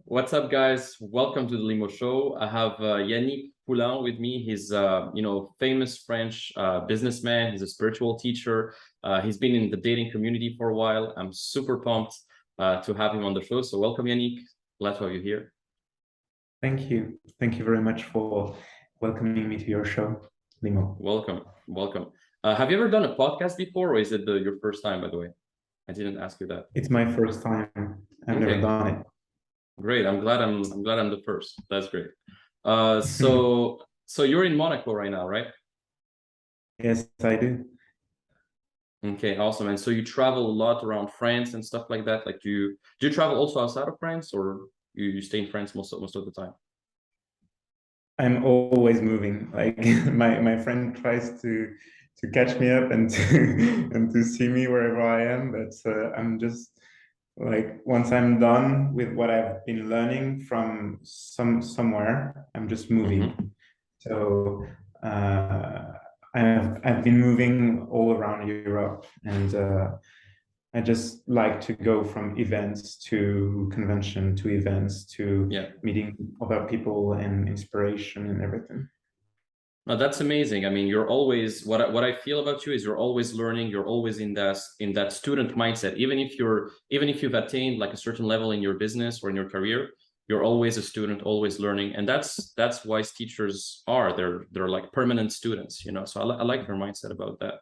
What's up, guys? Welcome to the Limo Show. I have Yannick Poulain with me. He's famous French businessman. He's a spiritual teacher. He's been in the dating community for a while. I'm super pumped to have him on the show. So welcome, Yannick. Glad to have you here. Thank you. Thank you very much for welcoming me to your show, Limo. Welcome. Have you ever done a podcast before, or is it your first time, by the way? I didn't ask you that. It's my first time. I've never done it. Great. I'm glad I'm the first. That's great. So you're in Monaco right now, right? Yes, I do. Okay, awesome. And so you travel a lot around France and stuff like that. Like, do you travel also outside of France, or you stay in France most of the time? I'm always moving. Like my friend tries to catch me up and to see me wherever I am, but I'm just like, once I'm done with what I've been learning from somewhere, I'm just moving. So I've been moving all around Europe, and I just like to go from events to convention to events to meeting other people and inspiration and everything. No, that's amazing. I mean, you're always what I feel about you is you're always learning. You're always in that student mindset. Even if you've attained like a certain level in your business or in your career, you're always a student, always learning, and that's wise teachers are. They're like permanent students, you know. So I like your mindset about that.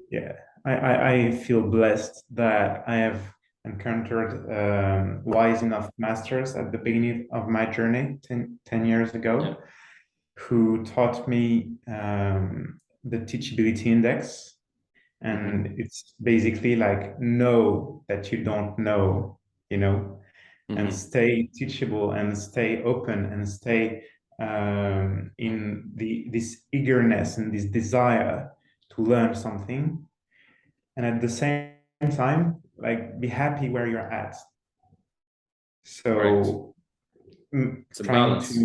Yeah, I feel blessed that I have encountered wise enough masters at the beginning of my journey 10 years ago, who taught me the teachability index. And it's basically like, know that you don't know, you know, and stay teachable and stay open and stay in this eagerness and this desire to learn something. And at the same time, like, be happy where you're at. So it's a balance.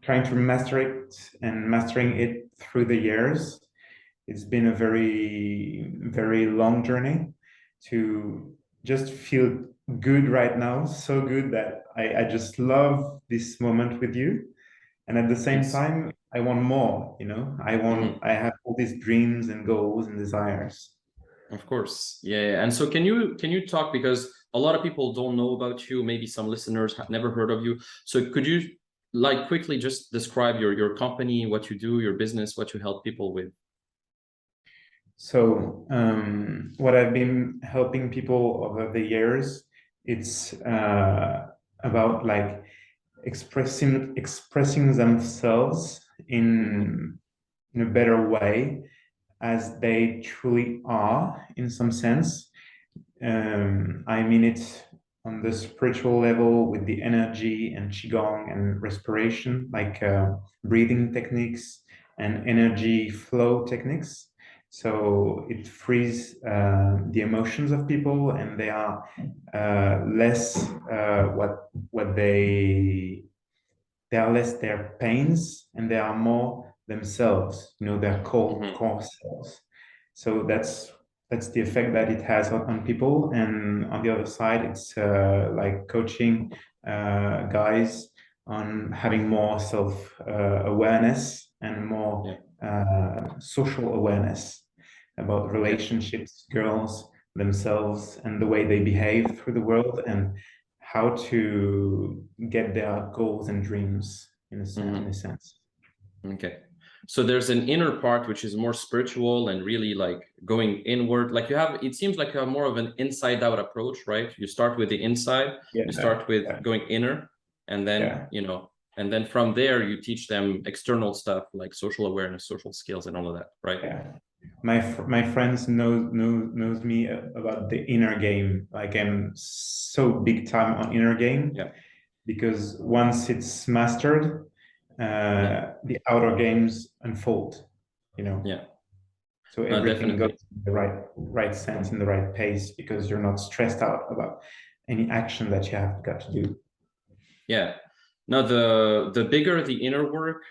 Trying to master it and mastering it through the years. It's been a very, very long journey to just feel good right now. So good that I just love this moment with you. And at the same time, I want more, you know, I have all these dreams and goals and desires. Of course. Yeah. And so can you talk, because a lot of people don't know about you, maybe some listeners have never heard of you. So could you like quickly just describe your company, what you do, your business, what you help people with? So what I've been helping people over the years, it's about like expressing themselves in a better way, as they truly are, in some sense. I mean it on the spiritual level with the energy and qigong and respiration, like breathing techniques and energy flow techniques. So it frees the emotions of people, and they are less what they are less their pains, and they are more themselves, you know, their core selves. So that's the effect that it has on people. And on the other side, it's like coaching guys on having more self awareness and more social awareness about relationships, girls, themselves, and the way they behave through the world, and how to get their goals and dreams in a sense. Okay. So there's an inner part which is more spiritual and really like going inward. Like it seems like you have more of an inside out approach, right? You start with the inside, you start with going inner, and then, and then from there you teach them external stuff like social awareness, social skills, and all of that, right? Yeah. My friends knows me about the inner game. Like, I'm so big time on inner game, because once it's mastered, the outer games unfold, you know. So everything goes in the right sense, in the right pace, because you're not stressed out about any action that you have got to do. Yeah. No, the bigger the inner work,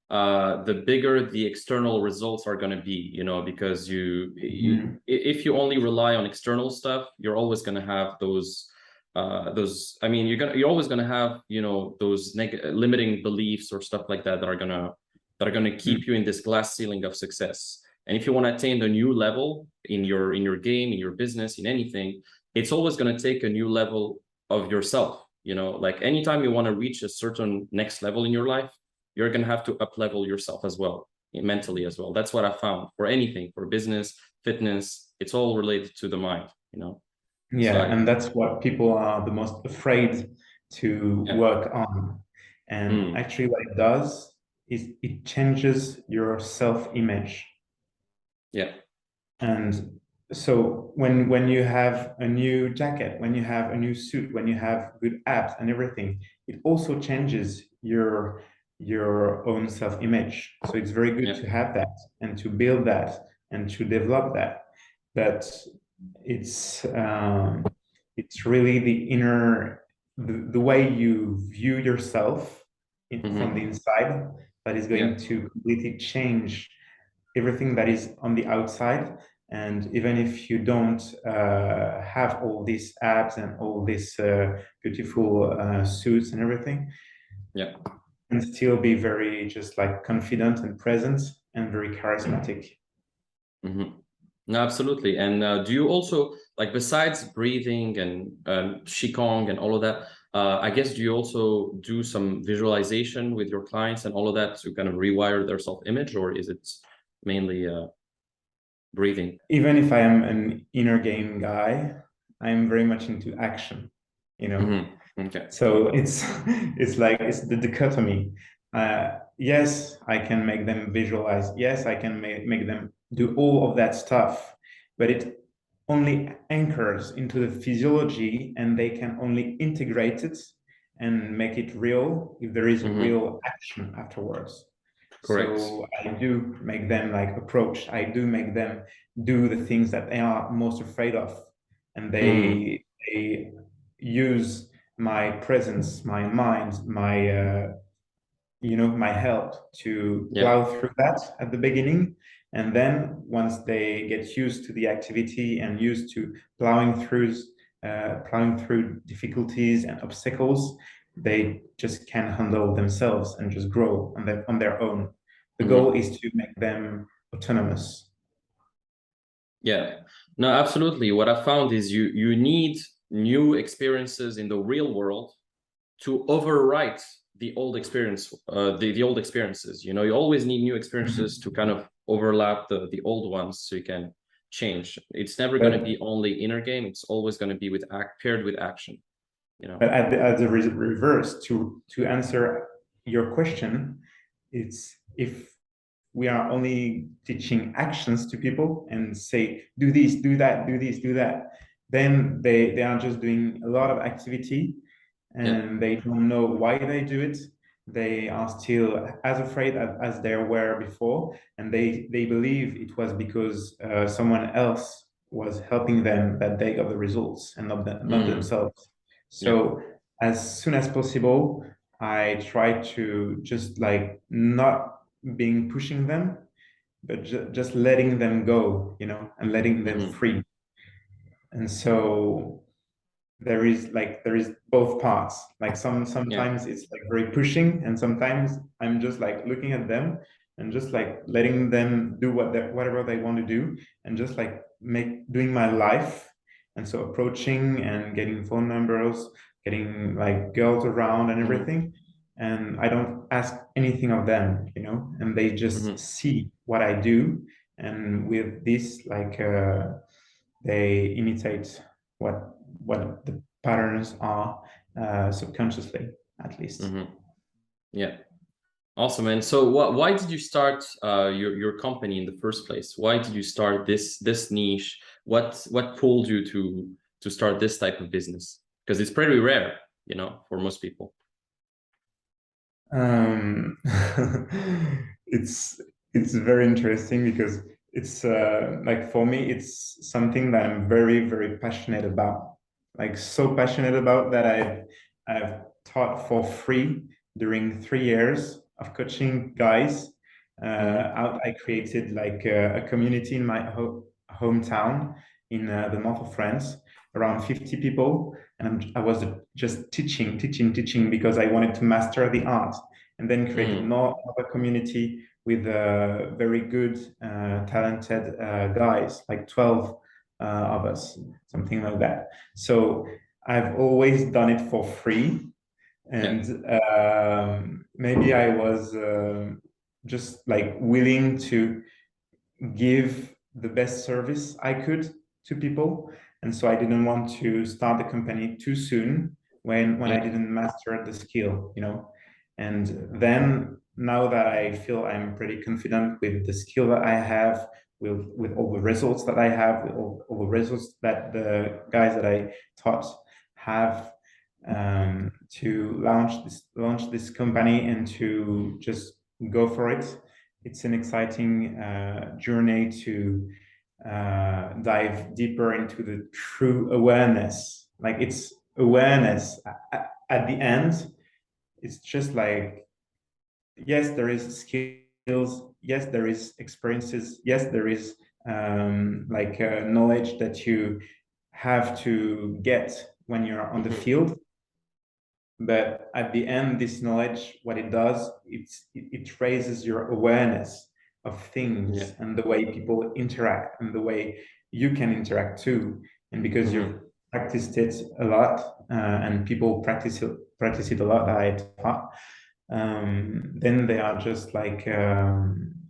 the bigger the external results are going to be, you know, because if you only rely on external stuff, you're always going to have those those, I mean, you're always gonna have, you know, those limiting beliefs or stuff like that that are gonna keep you in this glass ceiling of success. And if you want to attain a new level in your game, in your business, in anything, it's always going to take a new level of yourself. You know, like anytime you want to reach a certain next level in your life, you're going to have to up level yourself as well, mentally as well. That's what I found for anything, for business, fitness. It's all related to the mind, you know. So Yeah, and that's what people are the most afraid to yeah. work on. And actually, what it does is it changes your self-image. Yeah. And so when you have a new jacket, when you have a new suit, when you have good abs and everything, it also changes your own self-image. So it's very good to have that and to build that and to develop that. But it's really the inner the way you view yourself from the inside that is going to completely change everything that is on the outside. And even if you don't have all these abs and all these beautiful suits and everything, Yeah. and still be very just like confident and present and very charismatic. No, absolutely. And do you also, like, besides breathing and Qigong and all of that, I guess, do you also do some visualization with your clients and all of that to kind of rewire their self-image, or is it mainly breathing? Even if I am an inner game guy, I'm very much into action, you know. Okay. So it's like it's the dichotomy. Yes, I can make them visualize. Yes, I can make them do all of that stuff, but it only anchors into the physiology, and they can only integrate it and make it real if there is a real action afterwards. Correct. So I do make them like approach. I do make them do the things that they are most afraid of, and they use my presence, my mind, my my help to plow through that at the beginning. And then once they get used to the activity and used to plowing through difficulties and obstacles, they just can handle themselves and just grow on their own. The goal is to make them autonomous. Yeah, no, absolutely. What I found is you need new experiences in the real world to overwrite the old experience, the old experiences. You know, you always need new experiences to kind of overlap the old ones so you can change. It's never going to be only inner game. It's always going to be paired with action. You know. But at the reverse, to answer your question, it's if we are only teaching actions to people and say do this, do that, do this, do that, then they are just doing a lot of activity and they don't know why they do it. They are still as afraid as they were before, and they believe it was because someone else was helping them that they got the results and not themselves. So as soon as possible, I try to just like not being pushing them, but just letting them go, and letting them free. And so there is both parts. Like sometimes it's like very pushing, and sometimes I'm just like looking at them and just like letting them do whatever they want to do, and just like doing my life. And so approaching and getting phone numbers, getting like girls around and everything. And I don't ask anything of them, and they just see what I do. And with this, like they imitate what the patterns are subconsciously, at least. Yeah. Awesome, man. So why did you start your company in the first place? Why did you start this niche? What pulled you to start this type of business? Because it's pretty rare, for most people. It's very interesting because it's like for me it's something that I'm very, very passionate about. Like so passionate about that I've taught for free during 3 years of coaching guys. I created like a community in my hometown in the north of France, around 50 people, and I was just teaching because I wanted to master the art, and then created another community with very good, talented guys, like 12 of us, something like that. So I've always done it for free, and maybe I was just like willing to give the best service I could to people, and so I didn't want to start the company too soon when I didn't master the skill, you know. And then now that I feel I'm pretty confident with the skill that I have, with all the results that I have, with all the results that the guys that I taught have, to launch this company and to just go for it. It's an exciting journey to dive deeper into the true awareness. Like, it's awareness at the end. It's just like, yes, there is skills, yes, there is experiences, yes, there is knowledge that you have to get when you're on the field. But at the end, this knowledge, what it does, it raises your awareness of things and the way people interact and the way you can interact too. And because you've practiced it a lot, and people practice it a lot, I taught, then they are just like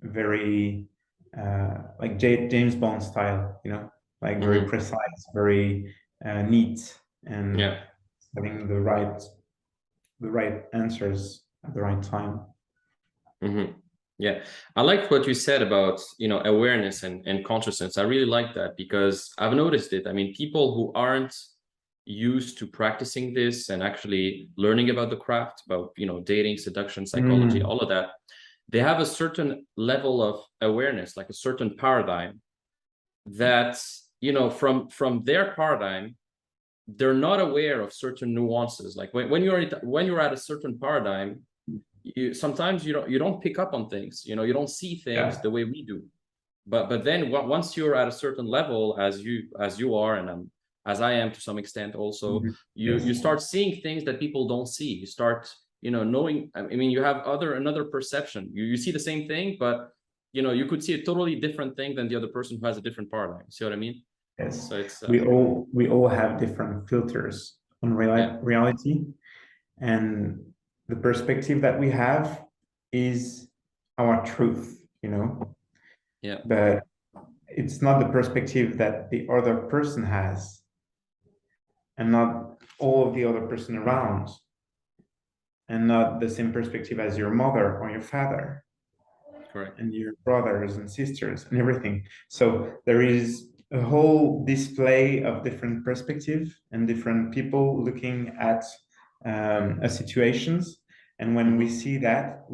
very like James Bond style, you know, like very precise, very neat, and having the right answers at the right time. Yeah, I like what you said about, you know, awareness and consciousness. I really like that because I've noticed it. I mean, people who aren't used to practicing this and actually learning about the craft, about, you know, dating, seduction, psychology, all of that, they have a certain level of awareness, like a certain paradigm that, you know, from their paradigm, they're not aware of certain nuances. Like when you're at a certain paradigm, sometimes you don't pick up on things, you know, you don't see things the way we do. But then once you're at a certain level, as you are, and as I am to some extent also, you start seeing things that people don't see. You start, you know, knowing, I mean, you have another perception. You see the same thing, but, you know, you could see a totally different thing than the other person who has a different paradigm. See what I mean? Yes. So it's we all have different filters on reality, and the perspective that we have is our truth, you know. But it's not the perspective that the other person has, and not all of the other person around, and not the same perspective as your mother or your father. Correct. And your brothers and sisters and everything. So there is a whole display of different perspectives and different people looking at situations. And when we see that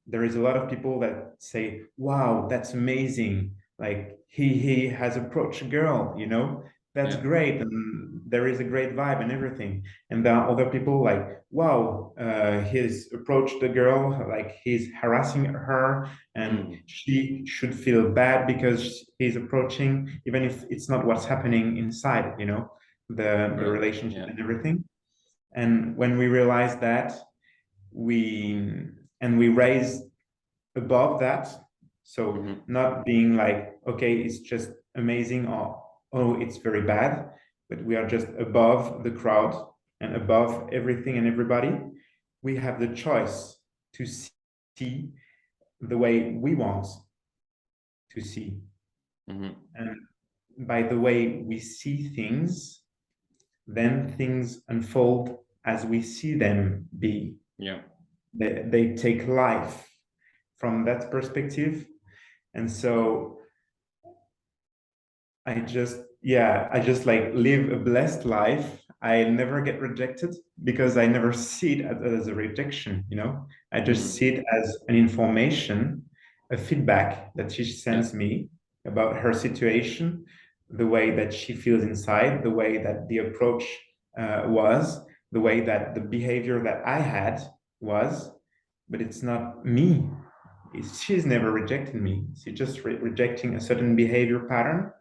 there is a lot of people that say, wow, that's amazing. Like he has approached a girl, you know, that's great. And there is a great vibe and everything. And there are other people like, wow, he's approached the girl, like he's harassing her, and she should feel bad because he's approaching, even if it's not what's happening inside, you know, the relationship and everything. And when we realize that, we raise above that. So not being like, okay, it's just amazing, or oh, it's very bad, but we are just above the crowd and above everything and everybody. We have the choice to see the way we want to see. And by the way we see things, then things unfold as we see them be. They take life from that perspective. And so I just like live a blessed life. I never get rejected because I never see it as a rejection, you know. I just see it as an information, a feedback that she sends me about her situation, the way that she feels inside, the way that the approach was, the way that the behavior that I had was. But it's not me. She's never rejected me. She's just rejecting a certain behavior pattern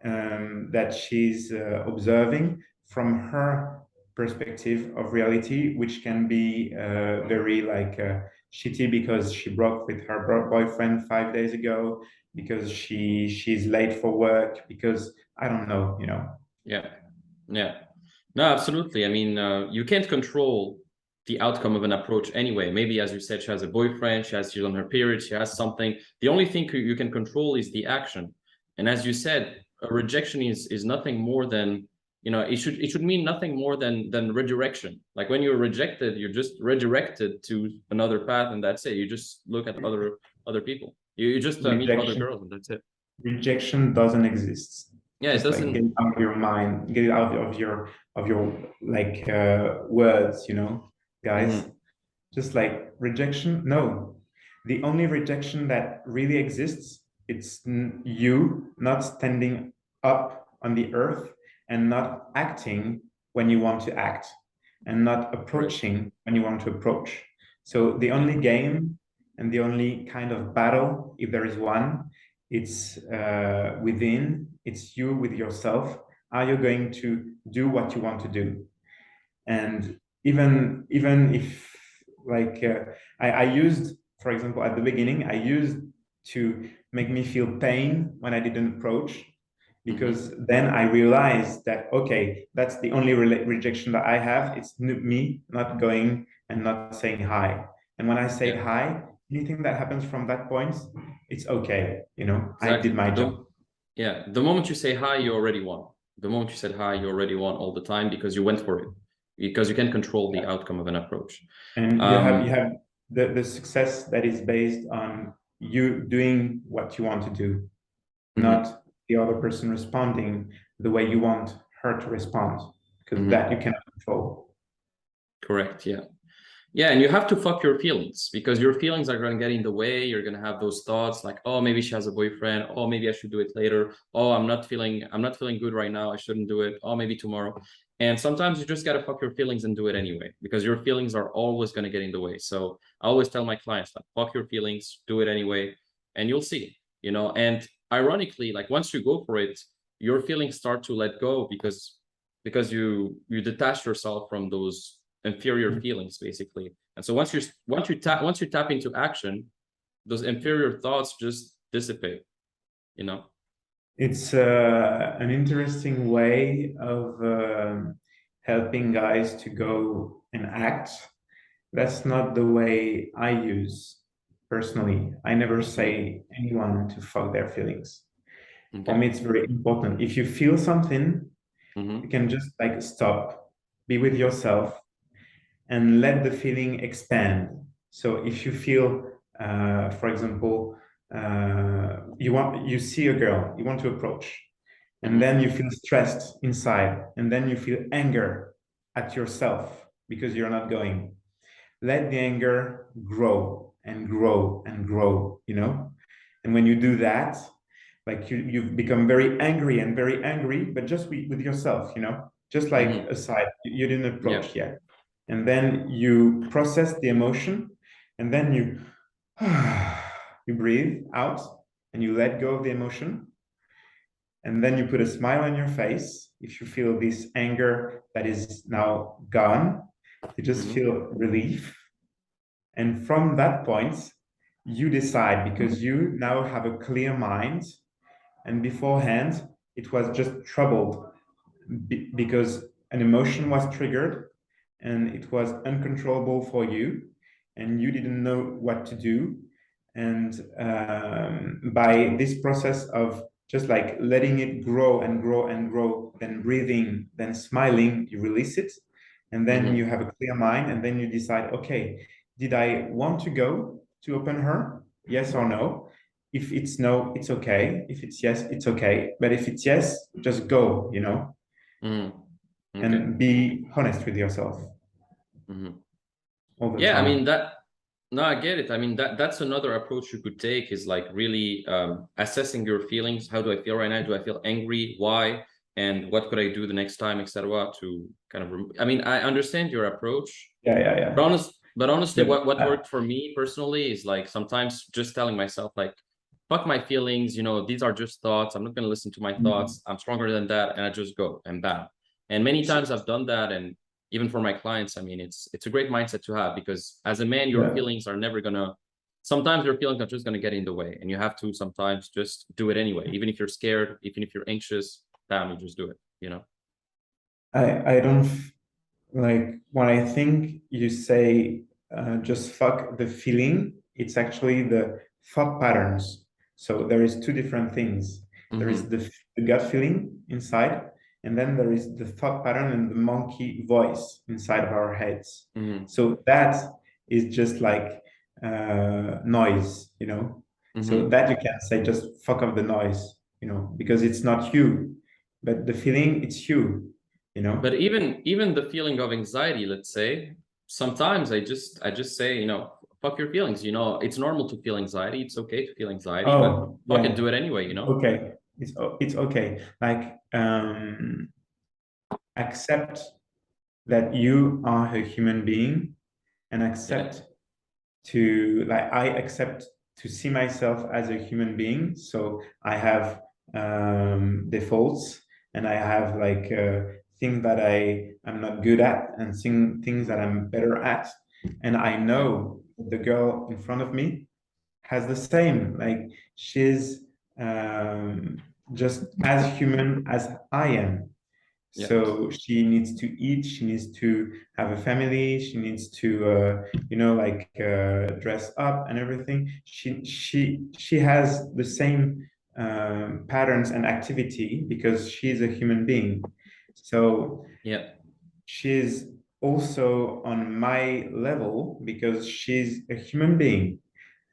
that she's observing from her perspective of reality, which can be very like shitty because she broke with her boyfriend 5 days ago, because she's late for work, because I don't know, you know. Yeah. Yeah. No, absolutely. I mean, you can't control the outcome of an approach anyway. Maybe, as you said, she has a boyfriend, she's on her period, she has something. The only thing you can control is the action. And as you said, a rejection is nothing more than, it should mean nothing more than redirection. Like when you're rejected, you're just redirected to another path, and that's it. You just look at other people. You just meet other Rejection girls, and that's it. rejection doesn't exist. Yeah, it Just like get doesn't. it out of your mind, get it out of your like words, you know, guys. Mhm. Just like rejection, no. The only rejection that really exists, it's you not standing up on the earth and not acting when you want to act, and not Right. approaching when you want to approach. So the Yeah. only game and the only kind of battle, if there is one, it's within, it's you with yourself. Are you going to do what you want to do? And even if like I used, for example, at the beginning, I used to make me feel pain when I didn't approach, Hmm. because then I realized that, okay, that's the only rejection that I have. It's me not going and not saying hi. And when I say Yeah. hi, anything that happens from that point, it's okay. You know, I did Exactly. my job. Yeah, the moment you say hi, you already won. The moment you said hi, you already won all the time because you went for it. Because you can control the outcome of an approach. And you Um, have the success that is based on you doing what you want to do, mhm, not the other person responding the way you want her to respond, because that you mhm. cannot control. Correct. Yeah. Yeah, and you have to fuck your feelings because your feelings are going to get in the way. You're going to have those thoughts like, oh, maybe she has a boyfriend. Oh, maybe I should do it later. Oh, I'm not feeling good right now. I shouldn't do it. Oh, maybe tomorrow. And sometimes you just got to fuck your feelings and do it anyway because your feelings are always going to get in the way. So I always tell my clients like, fuck your feelings, do it anyway, and you'll see. And ironically, like once you go for it, your feelings start to let go because you detach yourself from those inferior feelings basically. And so once you tap into action, those inferior thoughts just dissipate. It's an interesting way of helping guys to go and act. That's not the way I use personally. I never Mm, say anyone to fuck their feelings. For okay. me, it's very important. If you feel something, you Mm-hmm. can just like stop, be with yourself, and let the feeling expand. So if you feel, for example, you see a girl, you want to approach, and Mm-hmm. then you feel stressed inside, and then you feel anger at yourself because you're not going. Let the anger grow and grow and grow, you know? And when you do that, like you've become very angry, but just with yourself, you know, just like Mm-hmm. aside, you didn't Yeah. approach yet. And then you process the emotion, and then you you breathe out and you let go of the emotion, and then you put a smile on your face. If you feel this anger that is now gone, you just Mm-hmm. feel relief. And from that point, you decide, because you now have a clear mind, and beforehand it was just troubled because an emotion was triggered and it was uncontrollable for you, and you didn't know what to do. And by this process of just like letting it grow and grow and grow, then breathing, then smiling, you release it, and then you Mm-hmm. have a clear mind, and then you decide, okay, did I want to go to open her, yes or no? If it's no, it's okay. If it's yes, it's okay. But if it's yes, just go, you know, Mm-hmm. Okay. and be honest with yourself Mm-hmm. all the Yeah, I mean time. that. No, I get it. I mean that's another approach you could take is like really assessing your feelings. How do I feel right now? Do I feel angry? Why? And what could I do the next time, etc. To kind of. I mean, I understand your approach. Yeah, yeah, But yeah. honestly, But what worked for me personally is like sometimes just telling myself like, fuck my feelings. These are just thoughts. I'm not gonna listen to my thoughts. I'm stronger than that, and I just go and bam. And many times I've done that, and even for my clients, I mean, it's a great mindset to have, because as a man, your feelings are never gonna. Sometimes your feelings are just gonna get in the way, and you have to sometimes just do it anyway, even if you're scared, even if you're anxious. Damn, you just do it. You know. I don't like when I think you say just fuck the feeling, it's actually the thought patterns. So there is two different things. There is the gut feeling inside, and then there is the thought pattern and the monkey voice inside of our heads. So that is just like noise, you know. So that you can say just fuck off the noise, you know, because it's not you, but the feeling it's you, you know. But even the feeling of anxiety, let's say, sometimes I just say, you know, fuck your feelings. You know, it's normal to feel anxiety. It's okay to feel anxiety, but fuck it, do it anyway. You know. Okay, it's okay. Like accept that you are a human being, and accept to like I accept to see myself as a human being. So I have defaults, and I have like things that I am not good at, and things that I'm better at. And I know the girl in front of me has the same. Like she's just as human as I am. So she needs to eat, she needs to have a family, she needs to you know, like dress up and everything. She has the same patterns and activity because she's a human being. So she's also on my level because she's a human being,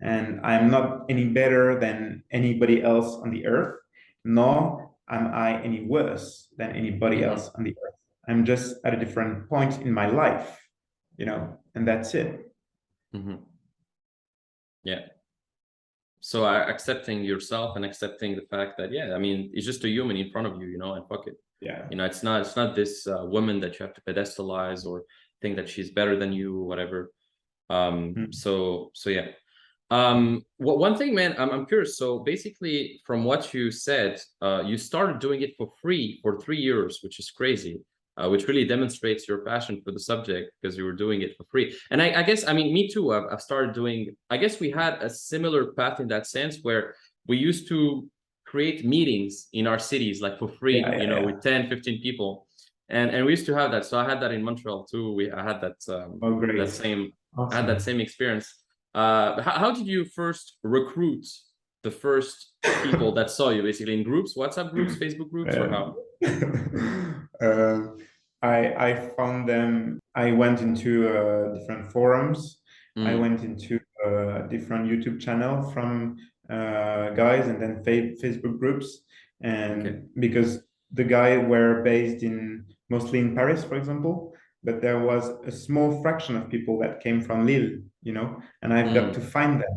and I'm not any better than anybody else on the earth, nor am I any worse than anybody else on the earth. I'm just at a different point in my life, you know, and that's it. Yeah. So accepting yourself and accepting the fact that, I mean, it's just a human in front of you, you know, and fuck it. Yeah. You know, it's not this woman that you have to pedestalize or think that she's better than you or whatever. So yeah. One thing, man, I'm curious. So basically, from what you said, you started doing it for free for 3 years, which is crazy. Which really demonstrates your passion for the subject, because you were doing it for free. And I guess, I mean, me too. I've started doing. I guess we had a similar path in that sense, where we used to create meetings in our cities like for free, you know, with 10, 15 people, and we used to have that. So I had that in Montreal too. I had that that same. Awesome. I had that same experience. How did you first recruit the first people that saw you, basically in groups, WhatsApp groups, Facebook groups, or how? I found them. I went into different forums. I went into a different YouTube channel from guys, and then Facebook groups. And because the guys were based mostly in Paris, for example, but there was a small fraction of people that came from Lille, you know, and I've got to find them.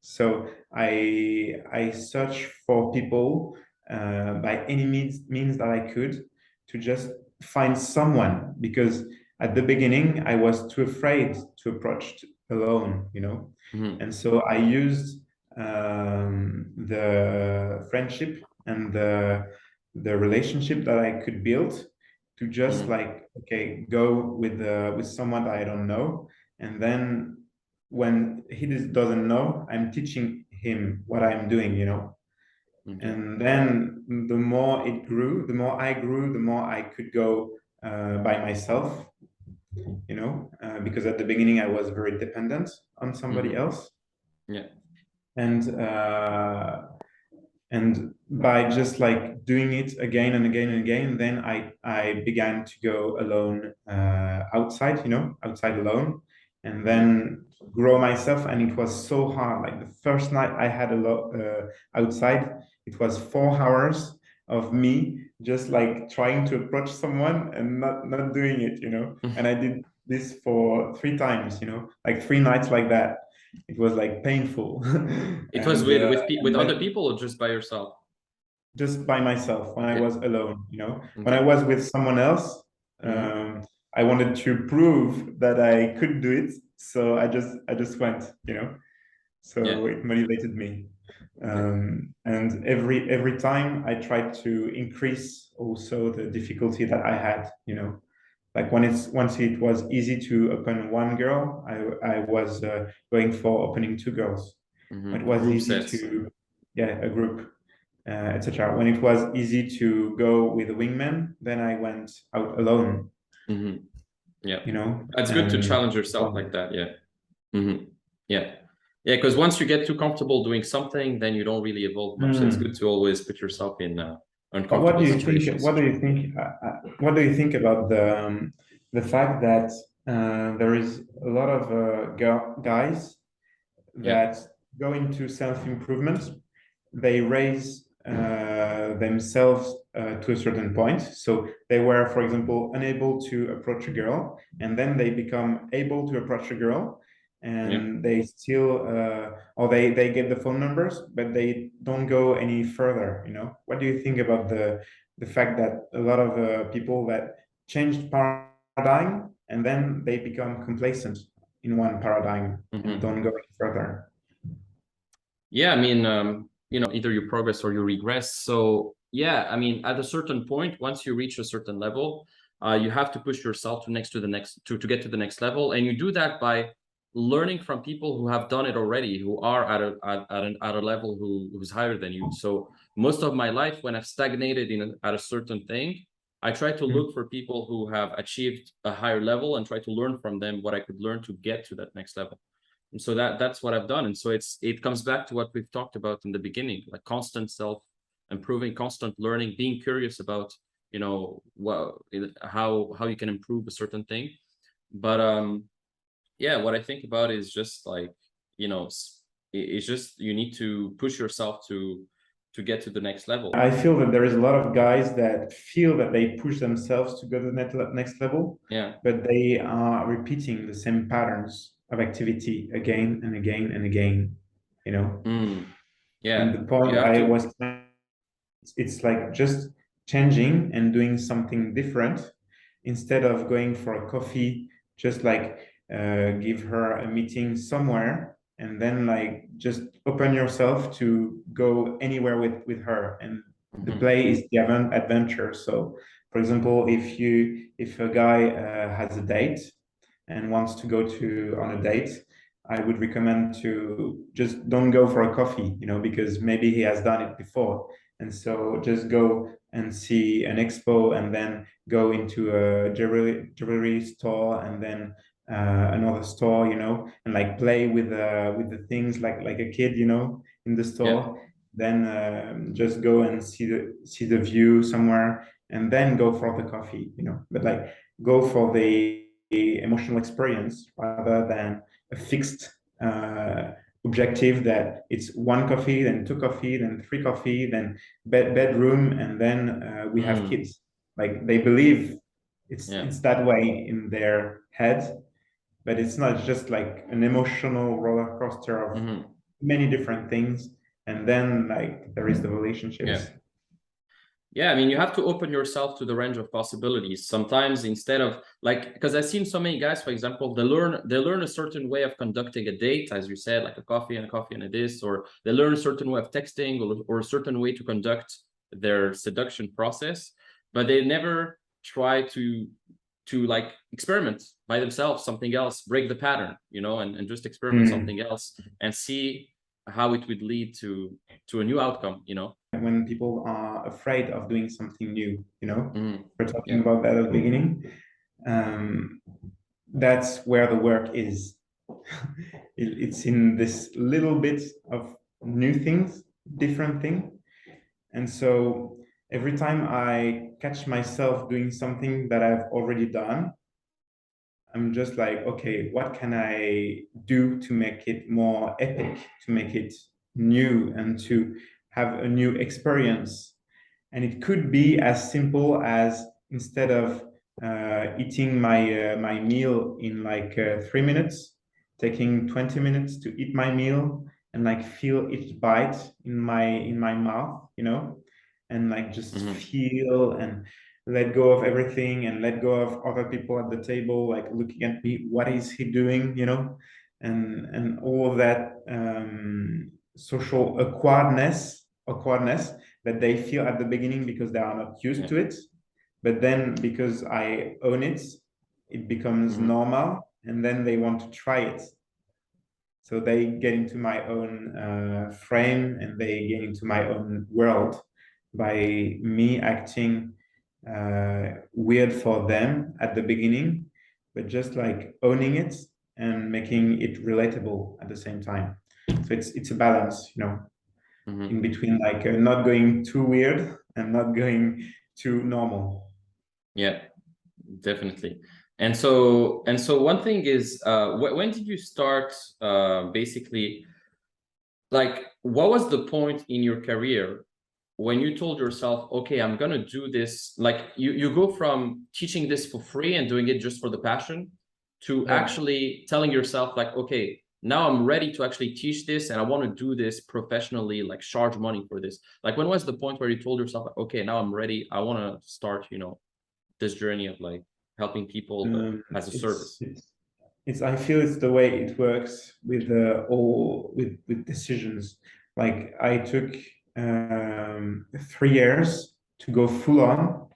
So I searched for people by any means that I could, to just find someone, because at the beginning I was too afraid to approach alone, you know. And so I used the friendship and the relationship that I could build to just like, okay, go with someone that I don't know, and then when he doesn't know, I'm teaching him what I'm doing, you know. And then the more it grew, the more I grew, the more I could go by myself, you know, because at the beginning I was very dependent on somebody else. And by just like doing it again and again and again, then I began to go alone outside, you know, outside alone, and then grow myself. And it was so hard. Like the first night I had outside, it was 4 hours of me just like trying to approach someone and not doing it, you know. And I did this for 3 times, you know, like 3 nights like that. It was like painful. It was with other people or just by yourself? Just by myself, when I was alone, you know. When I was with someone else, I wanted to prove that I could do it, so I just went, you know. So it motivated me. And every time I tried to increase also the difficulty that I had, you know. Like once it was easy to open one girl, I was going for opening two girls. When it was Group easy sets. to, yeah, a group, etc. When it was easy to go with a wingman, then I went out alone, Yeah, you know, that's good to and challenge yourself like that. Yeah. Yeah. Yeah, because once you get too comfortable doing something, then you don't really evolve much. So it's good mm. to always put yourself in But what uncomfortable do you think? situations. What do you think? What do you think about the fact that there is a lot of guys Yeah. that go into self-improvement? They raise themselves to a certain point. So they were, for example, unable to approach a girl, and then they become able to approach a girl, Yeah. and they still, or they get the phone numbers, but they don't go any further. You know, what do you think about the fact that a lot of people that changed paradigm and then they become complacent in one paradigm and don't go any further? Yeah, I mean, either you progress or you regress. So yeah, I mean, at a certain point, once you reach a certain level, you have to push yourself to get to the next level, and you do that by learning from people who have done it already, who are at a level who's higher than you. So most of my life, when I've stagnated at a certain thing, I try to Mm. look for people who have achieved a higher level and try to learn from them what I could learn to get to that next level. And so that's what I've done. And so it comes back to what we've talked about in the beginning, like constant self improving, constant learning, being curious about, how you can improve a certain thing. But yeah, what I think about is just like, it's just you need to push yourself to get to the next level. I feel that there is a lot of guys that feel that they push themselves to go to the next level, Yeah. but they are repeating the same patterns of activity again and again and again, you know. And Yeah. the You point have I to. was, it's like just changing and doing something different instead of going for a coffee, just like give her a meeting somewhere and then like just open yourself to go anywhere with her, and the play is the adventure. So for example, if a guy has a date and wants to go to on a date, I would recommend to just don't go for a coffee, you know, because maybe he has done it before. And so just go and see an expo and then go into a jewelry store and then another store, you know, and like play with the things like a kid, you know, in the Yeah. store. Then just go and see the view somewhere and then go for the coffee, you know, but like go for the emotional experience rather than a fixed objective that it's one coffee, then two coffee, then three coffee, then bedroom, and then we have kids. Like they believe Yeah. it's that way in their head, but it's not. It's just like an emotional roller coaster of many different things, and then like there is the Yeah. relationships. Yeah, I mean, you have to open yourself to the range of possibilities. Sometimes instead of like, because I've seen so many guys, for example, they learn a certain way of conducting a date, as you said, like a coffee and a this, or they learn a certain way of texting or a certain way to conduct their seduction process, but they never try to like experiment by themselves, something else, break the pattern, and just experiment Mm. something else and see how it would lead to a new outcome. When people are afraid of doing something new, you know, we're talking Yeah. about that at the beginning. Um, that's where the work is. It's in this little bit of new things, different thing. And so every time I catch myself doing something that I've already done, I'm just like, okay, what can I do to make it more epic, to make it new, and to have a new experience? And it could be as simple as instead of eating my meal in like 3 minutes, taking 20 minutes to eat my meal and like feel each bite in my mouth, you know, and like just feel and let go of everything and let go of other people at the table, like looking at me, what is he doing, you know, and all of that social awkwardness that they feel at the beginning because they are not used to it. But then because I own it, it becomes normal, and then they want to try it. So they get into my own frame, and they get into my own world by me acting weird for them at the beginning, but just like owning it and making it relatable at the same time. So it's a balance, you know, in between, like not going too weird and not going too normal. Yeah, definitely. And so one thing is, when did you start basically, like, what was the point in your career when you told yourself, okay, I'm gonna do this? Like, you go from teaching this for free and doing it just for the passion to actually telling yourself, like, okay, now I'm ready to actually teach this and I want to do this professionally, like charge money for this. Like, when was the point where you told yourself, like, okay, now I'm ready, I want to start, you know, this journey of like helping people, but as a service? It's I feel it's the way it works with all with decisions. Like I took 3 years to go full on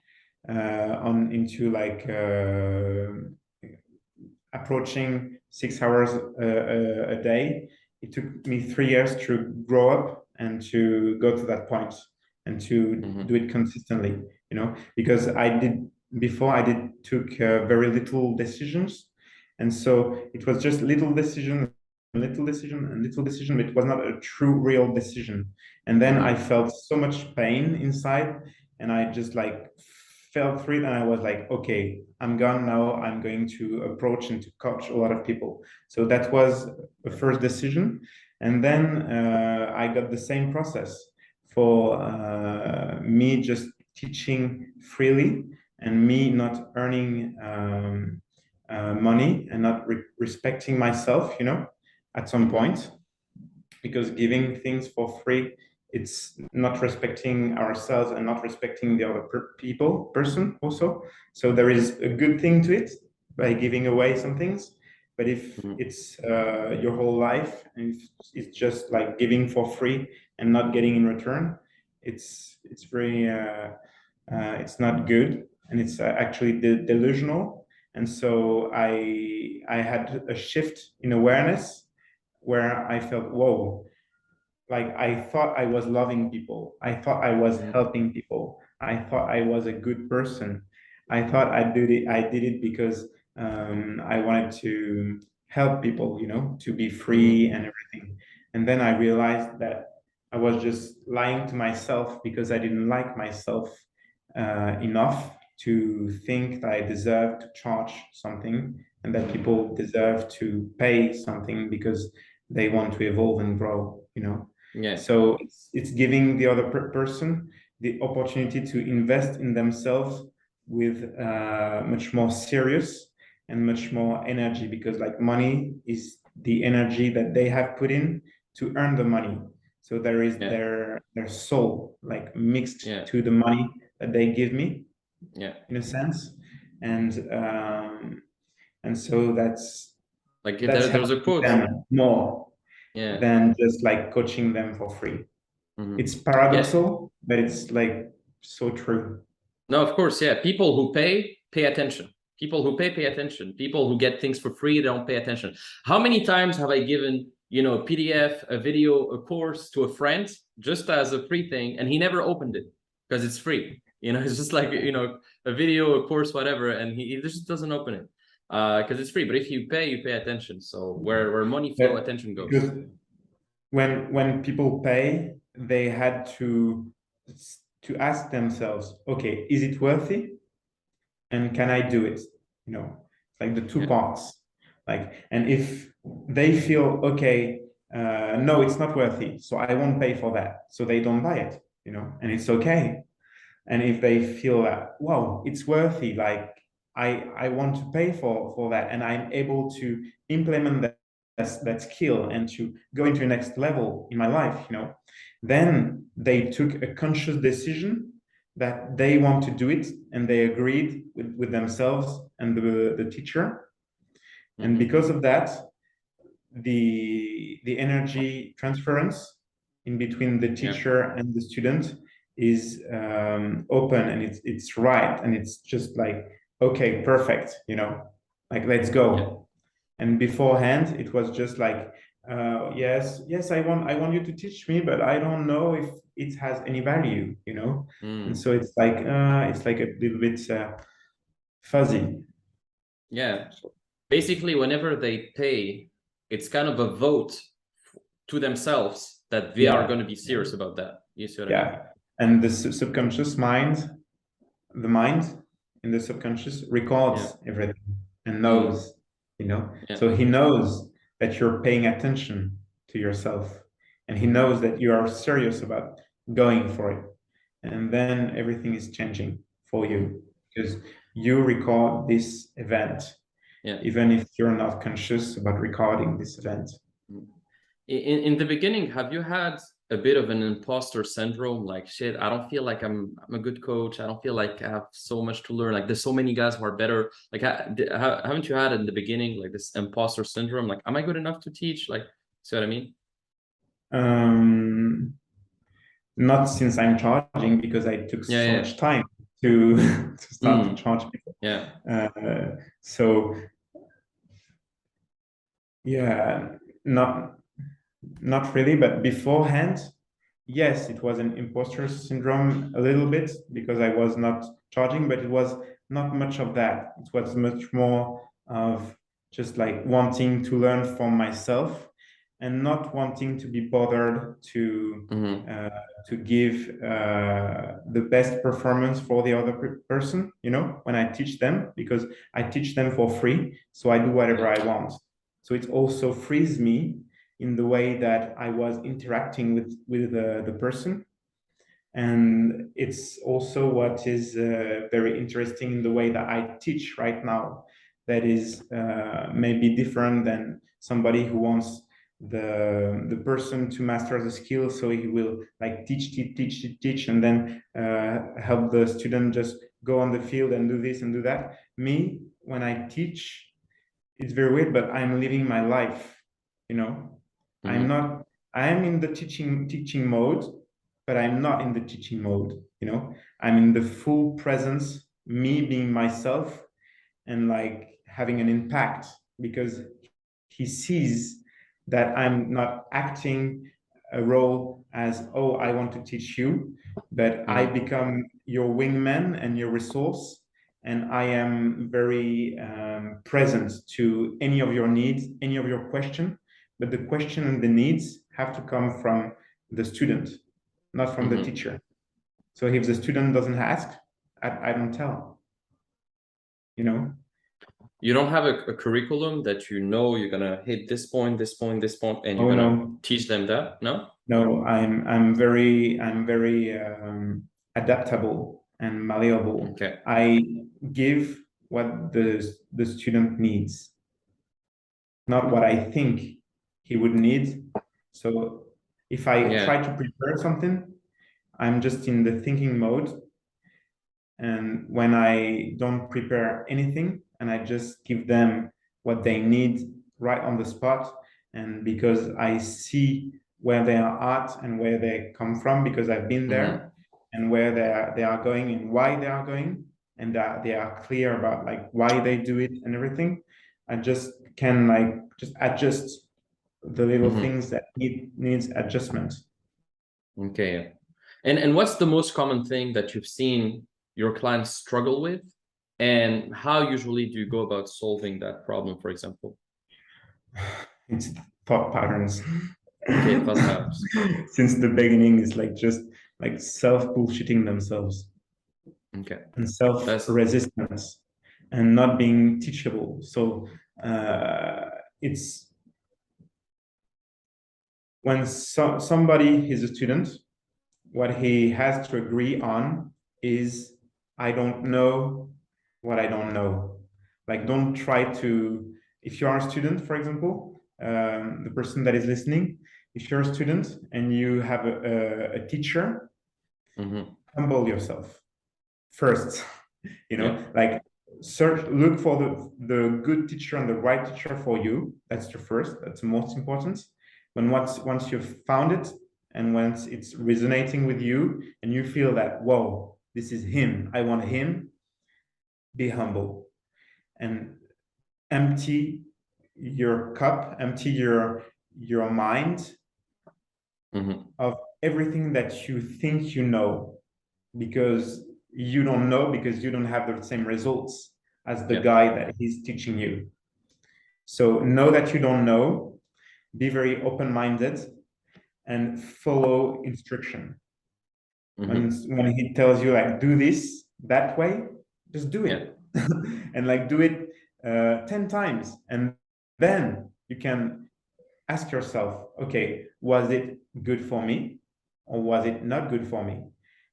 into like approaching 6 hours a day. It took me 3 years to grow up and to go to that point and to do it consistently, you know, because I did took very little decisions. And so it was just little decision, little decision, and little decision, but it was not a true, real decision. And then I felt so much pain inside, and I just like fell through it, and I was like, okay, I'm gone now. I'm going to approach and to coach a lot of people. So that was the first decision. And then I got the same process for me just teaching freely and me not earning money and not respecting myself, you know, at some point, because giving things for free, it's not respecting ourselves and not respecting the other person also. So there is a good thing to it by giving away some things. But if it's your whole life and if it's just like giving for free and not getting in return, it's very it's not good, and it's actually delusional. And so I had a shift in awareness where I felt, whoa, like I thought I was loving people. I thought I was helping people. I thought I was a good person. I thought I did it because I wanted to help people, you know, to be free and everything. And then I realized that I was just lying to myself because I didn't like myself enough to think that I deserve to charge something and that people deserve to pay something because they want to evolve and grow, you know. Yeah. So it's giving the other person the opportunity to invest in themselves with much more serious and much more energy, because like money is the energy that they have put in to earn the money. So there is their soul like mixed to the money that they give me, in a sense. And so Like that's there's a helping quote. them more Yeah. than just like coaching them for free. It's Yeah. paradoxal, but it's like so true. No, of course, yeah. People who pay attention. People who pay attention. People who get things for free, they don't pay attention. How many times have I given, you know, a PDF, a video, a course to a friend just as a free thing, and he never opened it because it's free. You know, it's just like, you know, a video, a course, whatever, and he just doesn't open it because it's free. But if you pay attention. So where money flow, attention goes. Because when people pay, they had to ask themselves, okay, is it worthy? And can I do it? You know, like the two parts. Like, and if they feel, okay, no, it's not worthy, so I won't pay for that, so they don't buy it, you know, and it's okay. And if they feel that, wow, it's worthy, like I want to pay for that, and I'm able to implement that skill and to go into the next level in my life, you know, then they took a conscious decision that they want to do it, and they agreed with themselves and the teacher. And because of that, the energy transference in between the teacher and the student is open, and it's right, and it's just like, okay, perfect, like, let's go. And beforehand it was just like, yes, I want you to teach me, but I don't know if it has any value, and so it's like a little bit fuzzy. Yeah. Basically, whenever they pay, it's kind of a vote to themselves that they are going to be serious about that. You see what I mean? And the subconscious mind, the mind in the subconscious records everything and knows, so he knows that you're paying attention to yourself, and he knows that you are serious about going for it, and then everything is changing for you because you record this event, even if you're not conscious about recording this event. In the beginning, have you had a bit of an imposter syndrome? Like, shit, I don't feel like I'm a good coach. I don't feel like I have so much to learn. Like, there's so many guys who are better. Like, haven't you had in the beginning, like, this imposter syndrome? Like, am I good enough to teach? Like, see what I mean? Not since I'm charging, because I took so much time to start to charge people. So not really, but beforehand, yes, it was an imposter syndrome a little bit, because I was not charging, but it was not much of that. It was much more of just like wanting to learn for myself and not wanting to be bothered to give the best performance for the other person, when I teach them, because I teach them for free, so I do whatever I want. So it also frees me in the way that I was interacting with the person. And it's also what is very interesting in the way that I teach right now, that is maybe different than somebody who wants the person to master the skill, so he will like teach, and then help the student just go on the field and do this and do that. Me, when I teach, it's very weird, but I'm living my life, I'm in the teaching mode, but I'm not in the teaching mode, I'm in the full presence, me being myself, and like having an impact, because he sees that I'm not acting a role as, oh, I want to teach you, but I become your wingman and your resource, and I am very present to any of your needs, any of your question, but the question and the needs have to come from the student, not from the teacher. So if the student doesn't ask, I don't tell, You don't have a curriculum that you're gonna hit this point, this point, this point, and you're gonna teach them that? No, I'm very adaptable and malleable. Okay. I give what the student needs, not what I think he would need. So if I try to prepare something, I'm just in the thinking mode. And when I don't prepare anything and I just give them what they need right on the spot, and because I see where they are at and where they come from, because I've been there, and where they are going and why they are going, and that they are clear about like why they do it and everything, I just can like just adjust the little things that needs adjustment. Okay. And what's the most common thing that you've seen your clients struggle with, and how usually do you go about solving that problem, for example? It's thought patterns. Okay, thought patterns. Since the beginning, it's like just like self-bullshitting themselves. Okay. And self-resistance and not being teachable. So it's when somebody is a student, what he has to agree on is, I don't know what I don't know. Like, don't try to, if you are a student, for example, the person that is listening, if you're a student and you have a teacher, humble yourself first, like look for the good teacher and the right teacher for you. That's the most important. Once you've found it, and once it's resonating with you and you feel that, whoa, this is him, I want him, be humble and empty your cup, empty your mind of everything that you think you know, because you don't know, because you don't have the same results as the guy that he's teaching you. So know that you don't know, be very open-minded, and follow instruction. When he tells you like do this that way, just do it. And like do it 10 times, and then you can ask yourself, okay, was it good for me or was it not good for me?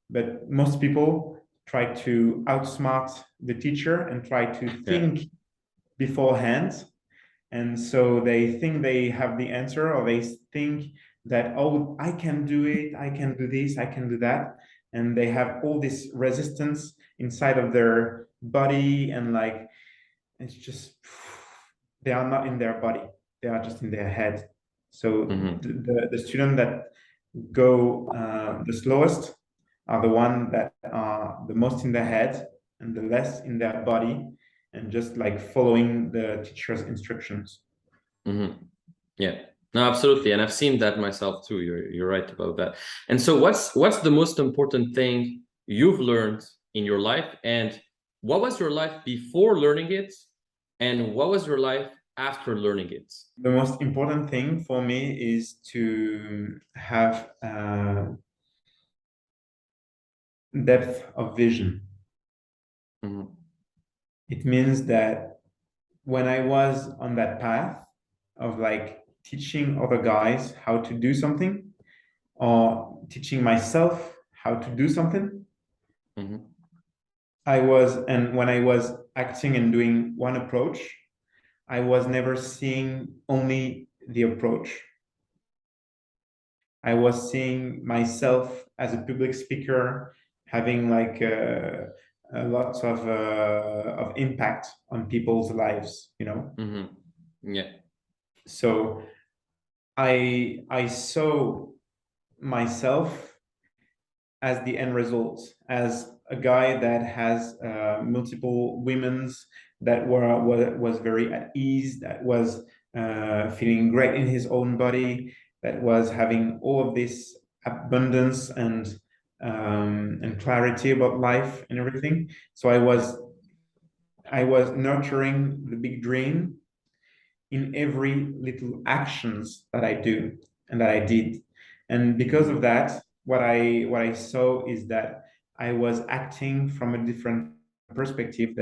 But most people try to outsmart the teacher and try to think beforehand, and so they think they have the answer, or they think that, oh, I can do it, I can do this, I can do that, and they have all this resistance inside of their body, and like it's just they are not in their body, they are just in their head. So the students that go the slowest are the ones that are the most in their head and the less in their body, and just like following the teacher's instructions. Yeah, no, absolutely. And I've seen that myself too. You're right about that. And so what's the most important thing you've learned in your life, and what was your life before learning it, and what was your life after learning it? The most important thing for me is to have depth of vision. It means that when I was on that path of like teaching other guys how to do something, or teaching myself how to do something, when I was acting and doing one approach, I was never seeing only the approach. I was seeing myself as a public speaker, having like a lot of impact on people's lives, you know. So I saw myself as the end result, as a guy that has multiple women's, that was very at ease, that was feeling great in his own body, that was having all of this abundance and clarity about life and everything. So I was nurturing the big dream in every little actions that I do and that I did. And because of that, what I saw is that I was acting from a different perspective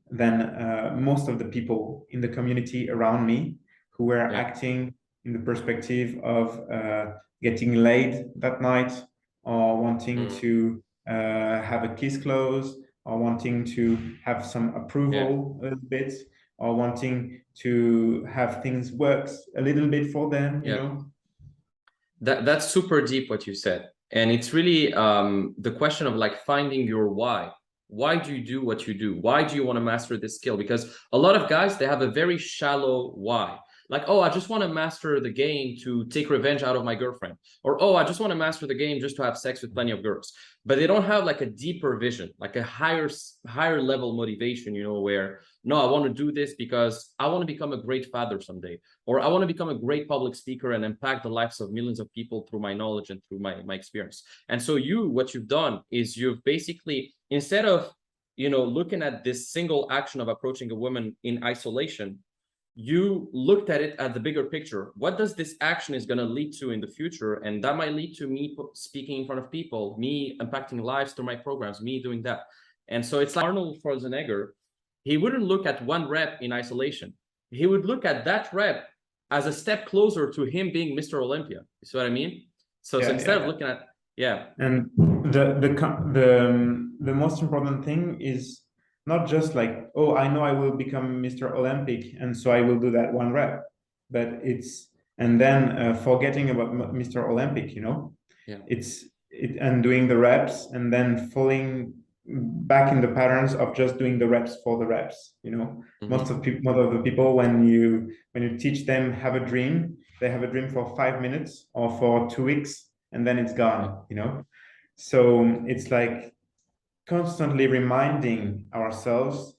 than most of the people in the community around me, who were acting in the perspective of getting laid that night, or wanting to have a kiss close, or wanting to have some approval a little bit, or wanting to have things work a little bit for them, you know. That's super deep what you said, and it's really the question of like finding your why. Why do you do what you do? Why do you want to master this skill? Because a lot of guys, they have a very shallow why. Like, oh, I just want to master the game to take revenge out of my girlfriend. Or, oh, I just want to master the game just to have sex with plenty of girls. But they don't have like a deeper vision, like a higher level motivation, you know, where, no, I want to do this because I want to become a great father someday. Or I want to become a great public speaker and impact the lives of millions of people through my knowledge and through my experience. And so what you've done is you've basically, instead of, you know, looking at this single action of approaching a woman in isolation, you looked at it at the bigger picture. What does this action is going to lead to in the future? And that might lead to me speaking in front of people, me impacting lives through my programs, me doing that. And so it's like Arnold Schwarzenegger. He wouldn't look at one rep in isolation. He would look at that rep as a step closer to him being Mr. Olympia. You see what I mean? So instead of looking at, and the most important thing is not just like, oh, I know I will become Mr. Olympic, and so I will do that one rep, but it's, and then forgetting about Mr. Olympic, you know. And doing the reps, and then falling back in the patterns of just doing the reps for the reps, you know. Most of the people, when you teach them have a dream, they have a dream for 5 minutes or for 2 weeks, and then it's gone, you know? So it's like constantly reminding ourselves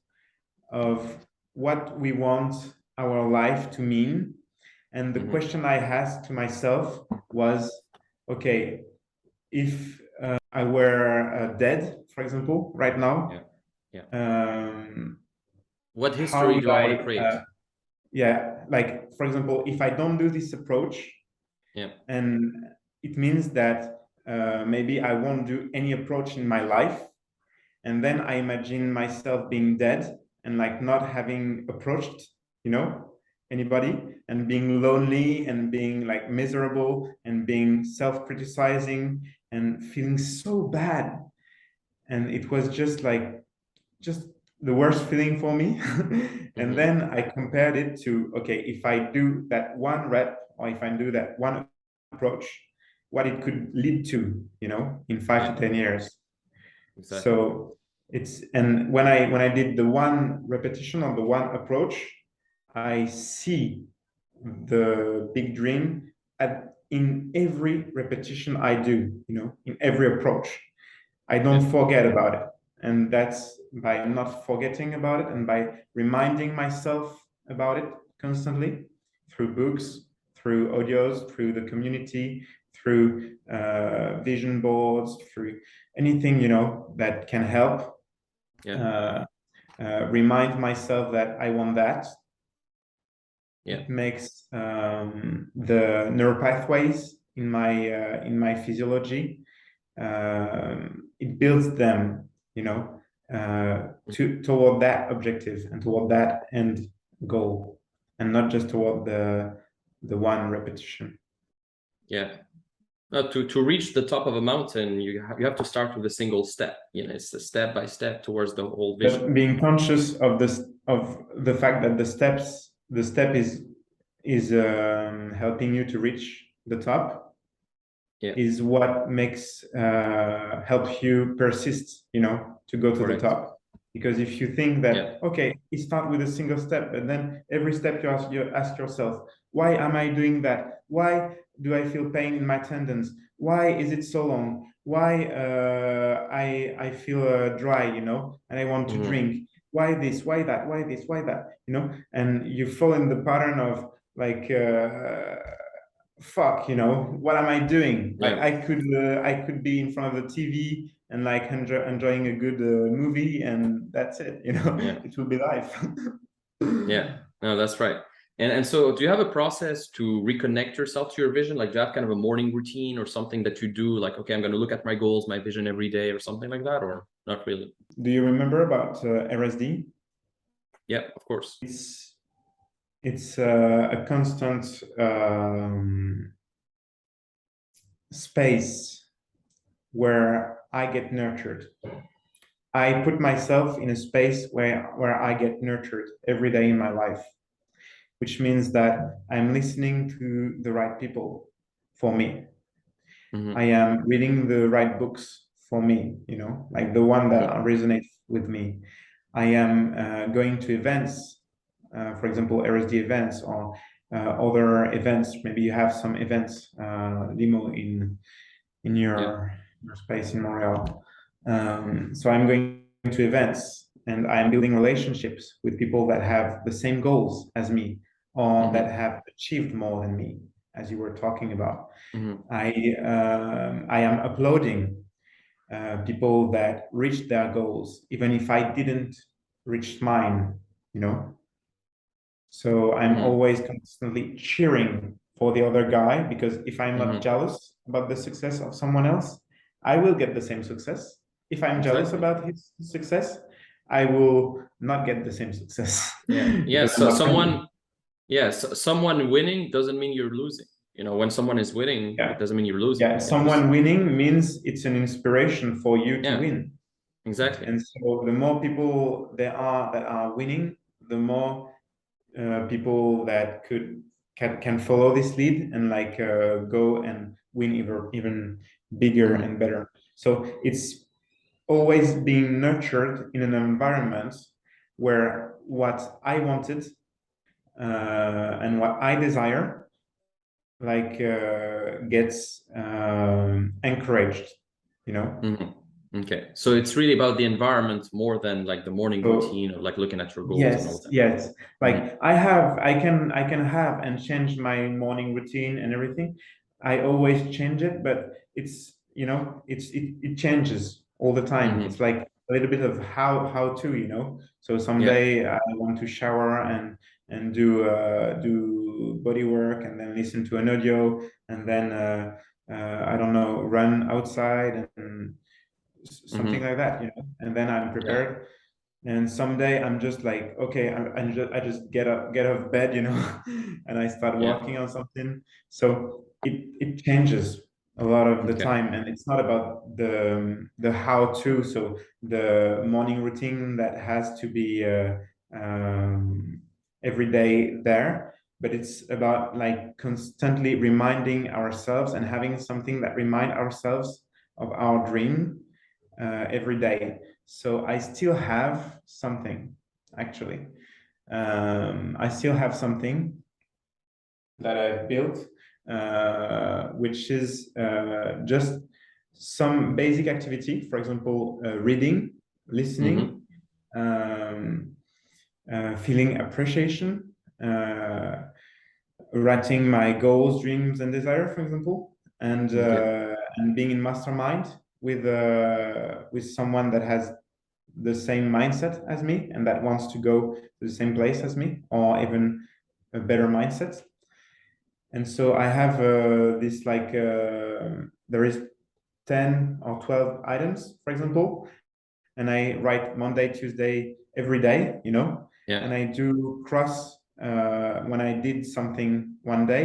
of what we want our life to mean. And the question I asked to myself was, okay, if I were dead, for example, right now, what how history would do I want to create? Yeah, like, for example, if I don't do this approach, and it means that maybe I won't do any approach in my life, and then I imagine myself being dead and like not having approached, you know, anybody, and being lonely and being like miserable and being self-criticizing and feeling so bad. And it was just like just the worst feeling for me. And then I compared it to, okay, if I do that one rep, or if I do that one approach, what it could lead to, you know, in 5 to 10 years. Exactly. So it's, and when I did the one repetition of the one approach, I see the big dream in every repetition I do, you know, in every approach. I don't forget about it. And that's by not forgetting about it and by reminding myself about it constantly through books, through audios, through the community, through vision boards, through anything, you know, that can help remind myself that I want that. It makes the neural pathways in my physiology, it builds them, you know, toward that objective and toward that end goal, and not just toward the one repetition. To reach the top of a mountain, you have to start with a single step. You know, it's a step by step towards the whole vision. But being conscious of this, of the fact that the step is helping you to reach the top, is what makes help you persist, you know, to go to the top. Because if you think that okay, you start with a single step, and then every step you ask yourself, why am I doing that? Why do I feel pain in my tendons? Why is it so long? Why I feel dry, you know, and I want to drink? Why this? Why that? Why this? Why that? You know, and you fall in the pattern of like fuck, you know, what am I doing? Like I could be in front of the TV and like enjoying a good movie, and that's it, you know. It will be life. No, that's right. And so do you have a process to reconnect yourself to your vision? Like, do you have kind of a morning routine or something that you do, like, okay, I'm going to look at my goals, my vision every day, or something like that, or not really? Do you remember about RSD? Yeah, of course. It's a constant space where I get nurtured. I put myself in a space where I get nurtured every day in my life, which means that I'm listening to the right people for me. I am reading the right books for me, you know, like the one that resonate with me. I am going to events, for example, RSD events, or other events. Maybe you have some events, Limo, in your space in Montreal. So I'm going to events, and I'm building relationships with people that have the same goals as me, or that have achieved more than me, as you were talking about. I am uploading people that reached their goals, even if I didn't reach mine, you know. So I'm always constantly cheering for the other guy, because if I'm not jealous about the success of someone else, I will get the same success. If I'm jealous about his success, I will not get the same success. So someone winning doesn't mean you're losing. You know, when someone is winning, it doesn't mean you're losing. Someone winning means it's an inspiration for you to win. Exactly. And so the more people there are that are winning, the more people that can follow this lead and like go and win even bigger and better. So it's always being nurtured in an environment where what I wanted and what I desire like gets encouraged, you know. Okay, so it's really about the environment more than like the morning So routine or like looking at your goals and all yes, that. yes. Like I can have and change my morning routine and everything. I always change it, but it's, you know, it changes all the time. It's like a little bit of how to, you know. So Yeah. someday I want to shower and do body work and then listen to an audio and then I don't know, run outside and something like that, you know. And then I'm Yeah. prepared, and someday I'm just like, okay, I just get out of bed, you know, and I start Yeah. working on something. So it changes a lot of the Okay. time, and it's not about the how to. So the morning routine that has to be every day there, but it's about like constantly reminding ourselves and having something that remind ourselves of our dream every day. So I still have something, actually. I still have something that I've built, which is just some basic activity. For example, reading, listening, um, feeling appreciation, writing my goals, dreams, and desire, for example, Okay. and being in mastermind with someone that has the same mindset as me and that wants to go to the same place as me or even a better mindset. And so I have this like there is 10 or 12 items, for example, and I write Monday, Tuesday every day, you know, Yeah. and I do cross when I did something one day,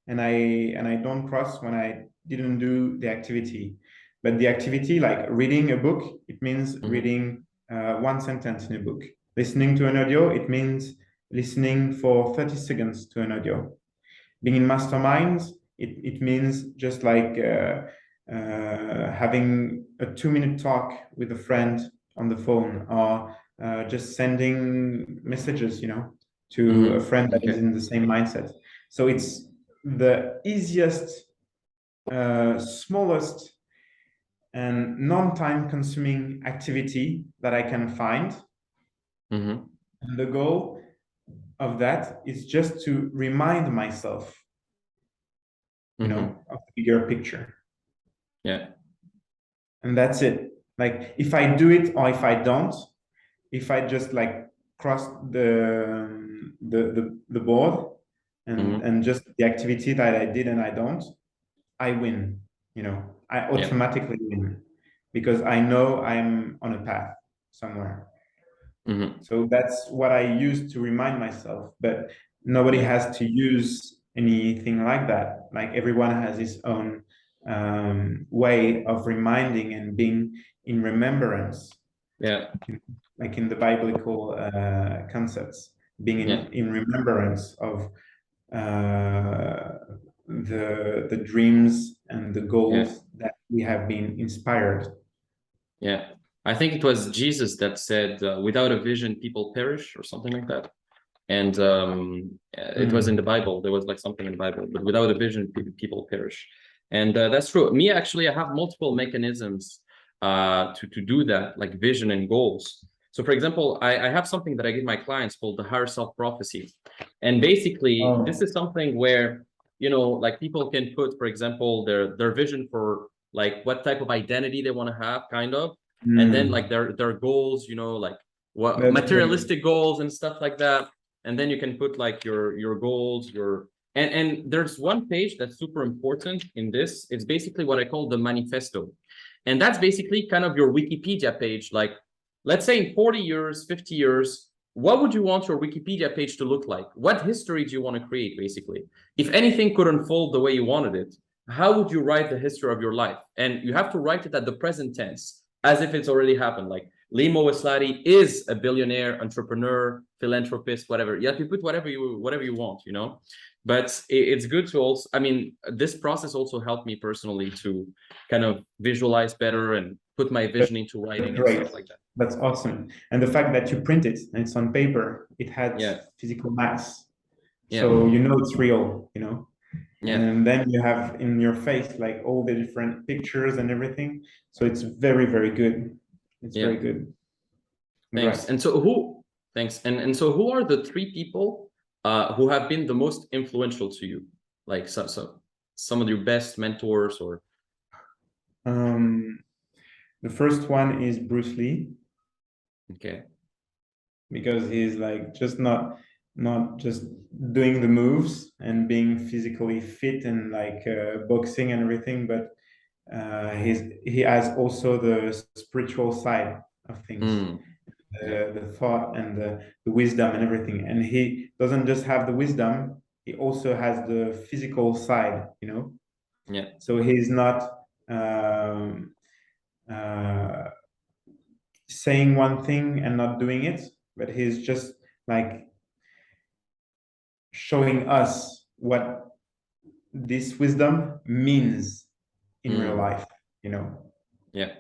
and I don't cross when I didn't do the activity. But the activity, like reading a book, it means reading one sentence in a book. Listening to an audio, it means listening for 30 seconds to an audio. Being in masterminds, it means just like having a 2 minute talk with a friend on the phone, or just sending messages, you know, to a friend that is Okay. in the same mindset. So it's the easiest, smallest, and non-time consuming activity that I can find. And the goal of that is just to remind myself, you know, of the bigger picture. Yeah. And that's it. Like if I do it or if I don't, if I just like cross the board and just the activity that I did and I don't, I win. You know, I Yeah. automatically win because I know I'm on a path somewhere. So that's what I use to remind myself. But nobody Yeah. has to use anything like that. Like everyone has his own way of reminding and being in remembrance, Yeah. like in the biblical concepts, being Yeah. in remembrance of the dreams and the Yeah. goals that we have been inspired. Yeah. I think it was Jesus that said, without a vision, people perish, or something like that. And it was in the Bible. There was like something in the Bible, but without a vision, people perish. And that's true. Me, actually, I have multiple mechanisms to do that, like vision and goals. So, for example, I have something that I give my clients called the higher self prophecy. And basically, this Oh. is something where, you know, like people can put, for example, their vision for like what type of identity they want to have, kind of, and then like their goals, you know, like what That's great. materialistic goals and stuff like that. And then you can put like your goals, your and there's one page that's super important in this. It's basically what I call the manifesto. And that's basically kind of your Wikipedia page. Like, let's say in 40 years, 50 years, what would you want your Wikipedia page to look like? What history do you want to create, basically? If anything could unfold the way you wanted it, how would you write the history of your life? And you have to write it at the present tense, as if it's already happened. Like, Limo Oueslati is a billionaire, entrepreneur, philanthropist, whatever. You have to put whatever you want, you know. But it's good to also, I mean, this process also helped me personally to kind of visualize better and put my vision into That's writing and great. stuff like that. That's awesome. And the fact that you print it and it's on paper, it has Yeah, physical mass. yeah, So you know it's real, you know. Yeah. And then you have in your face like all the different pictures and everything. So it's very, very good. It's Yeah. very good. Thanks. Congrats. And so thanks. And so who are the three people who have been the most influential to you? Like some of your best mentors or Um, the first one is Bruce Lee, okay. because he's like just not just doing the moves and being physically fit and like boxing and everything, but he has also the spiritual side of things, Mm, yeah. the thought and the wisdom and everything. And he doesn't just have the wisdom; he also has the physical side, you know. Yeah. So he's not uh, saying one thing and not doing it, but he's just like showing us what this wisdom means in real Mm, life, you know. yeah.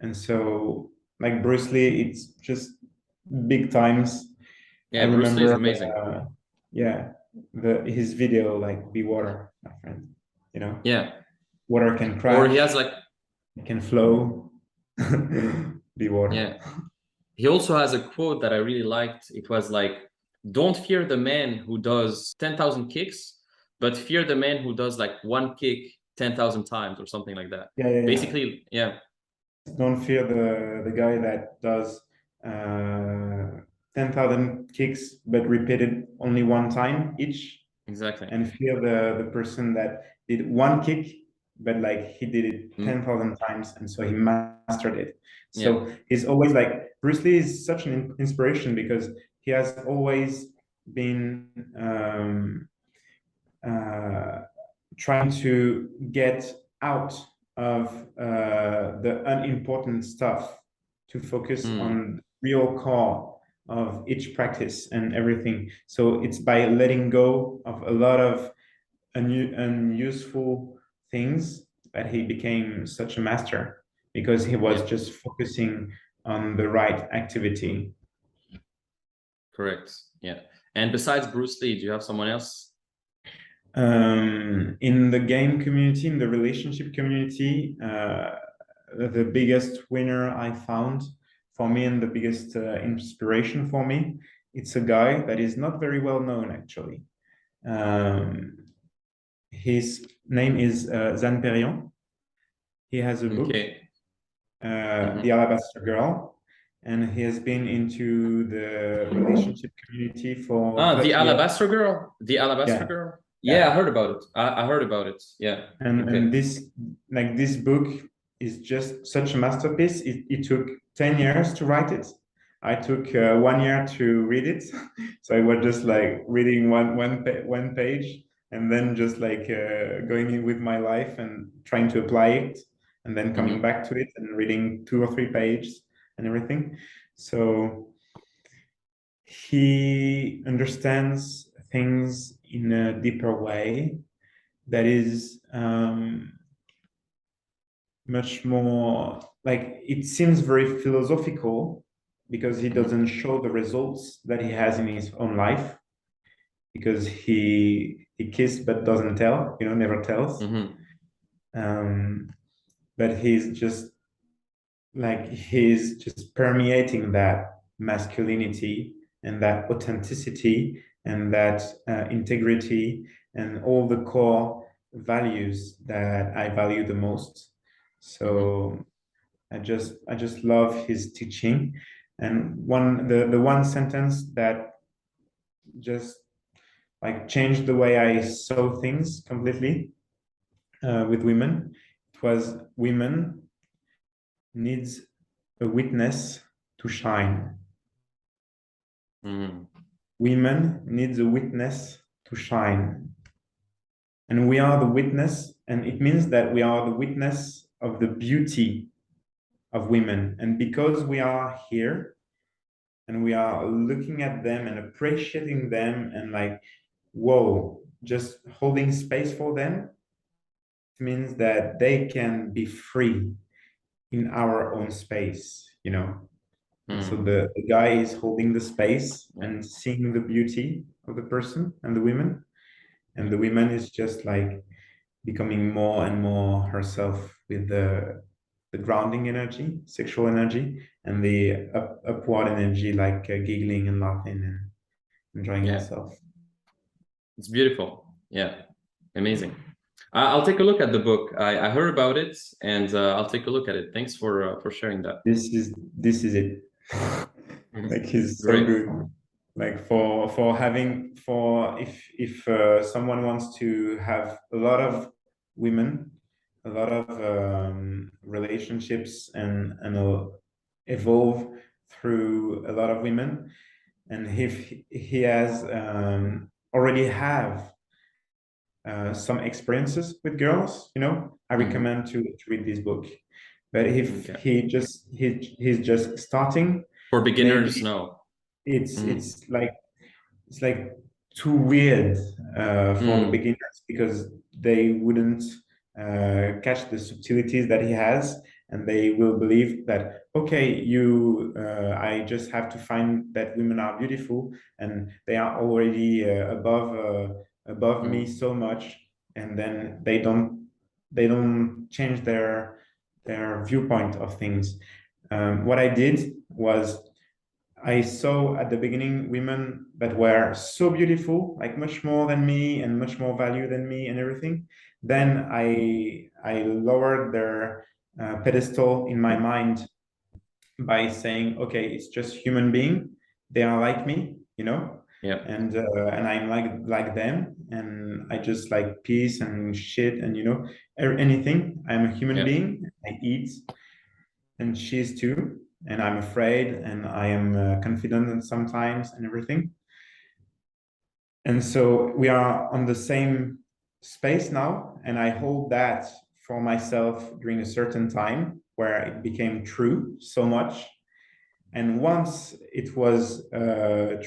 And so, like Bruce Lee, it's just big times. I Yeah, Bruce Lee is remember, amazing. yeah, his video like "Be water, my friend." You know, Yeah. water can Or he crash, has like it can flow. Be water. yeah. He also has a quote that I really liked. It was like, don't fear the man who does 10,000 kicks, but fear the man who does like one kick 10,000 times or something like that. Yeah, yeah, yeah. Basically, yeah, Don't fear the guy that does 10,000 kicks but repeated only one time each, exactly. and fear the person that did one kick but like he did it Mm, 10,000 times, and so he mastered it. yeah. So he's always like, Bruce Lee is such an inspiration because he has always been uh, trying to get out of the unimportant stuff to focus Mm, on the real core of each practice and everything. So it's by letting go of a lot of unuseful things that he became such a master, because he was yeah, just focusing on the right activity. correct. Yeah. And besides Bruce Lee, do you have someone else? In the game community, in the relationship community, the biggest winner I found for me and the biggest inspiration for me, it's a guy that is not very well known actually. Um, his name is Zan Perion. He has a book, Okay. The Mm-hmm. Alabaster Girl, and he has been into the relationship community for Ah, the 30 years. Alabaster Girl. The Alabaster Yeah, Girl. Yeah, I yeah. heard about it. I heard about it. Yeah. And Okay. this, like this book is just such a masterpiece. It took 10 years to write it. I took 1 year to read it. So I was just like reading one page and then just like going in with my life and trying to apply it, and then coming Mm-hmm. back to it and reading 2 or 3 pages and everything. So he understands things in a deeper way that is much more like, it seems very philosophical because he Mm-hmm. doesn't show the results that he has in his own life, because he kissed but doesn't tell, you know, never tells. Mm-hmm. um, but he's just permeating that masculinity and that authenticity and that integrity and all the core values that I value the most. Mm-hmm. So I just love his teaching. And the one sentence that just like changed the way I saw things completely with women, it was, women needs a witness to shine. Mm-hmm. Women needs a witness to shine. And we are the witness, and it means that we are the witness of the beauty of women. And because we are here and we are looking at them and appreciating them and like, whoa, just holding space for them, it means that they can be free in our own space, you know. And so Mm-hmm. the guy is holding the space Yeah. and seeing the beauty of the person and the women. and the women is just like becoming more and more herself with the grounding energy, sexual energy, and the upward energy, like giggling and laughing and enjoying Yeah, herself. it's beautiful. Yeah, amazing. I'll take a look at the book. I heard about it, and I'll take a look at it. Thanks for sharing that. This is it. Like he's so Great. good. Like for having for if someone wants to have a lot of women, a lot of relationships, and evolve through a lot of women, and if he has already have some experiences with girls, I recommend to read this book. But if Okay. he's just starting, For beginners, maybe no. it's Mm. it's like it's like too weird for the Mm. beginners, because they wouldn't catch the subtleties that he has, and they will believe that, okay, I just have to find that women are beautiful and they are already above me Mm. so much, and then they don't change their viewpoint of things. What I did was, I saw at the beginning women that were so beautiful, like much more than me and much more value than me and everything. Then I lowered their pedestal in my mind by saying, okay, it's just human being. They are like me, Yeah. and I'm like them, and I just like peace and shit and anything. I'm a human Yeah. being. I eat, and she's too, and I'm afraid, and I am confident sometimes and everything. And so we are on the same space now, and I hold that for myself during a certain time where it became true so much. And once it was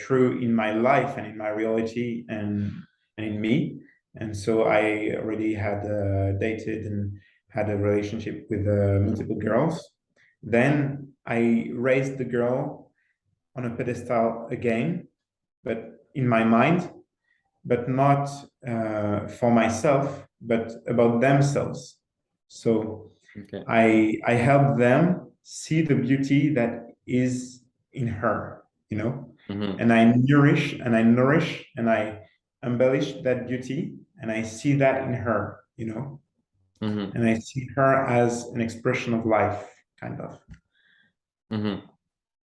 true in my life and in my reality, and in me, and so I already had dated and had a relationship with multiple girls. Then I raised the girl on a pedestal again, but in my mind, but not for myself, but about themselves. So Okay. I help them see the beauty that is in her, Mm-hmm. and I nourish and I embellish that beauty, and I see that in her, Mm-hmm. and I see her as an expression of life, kind of. Mm-hmm.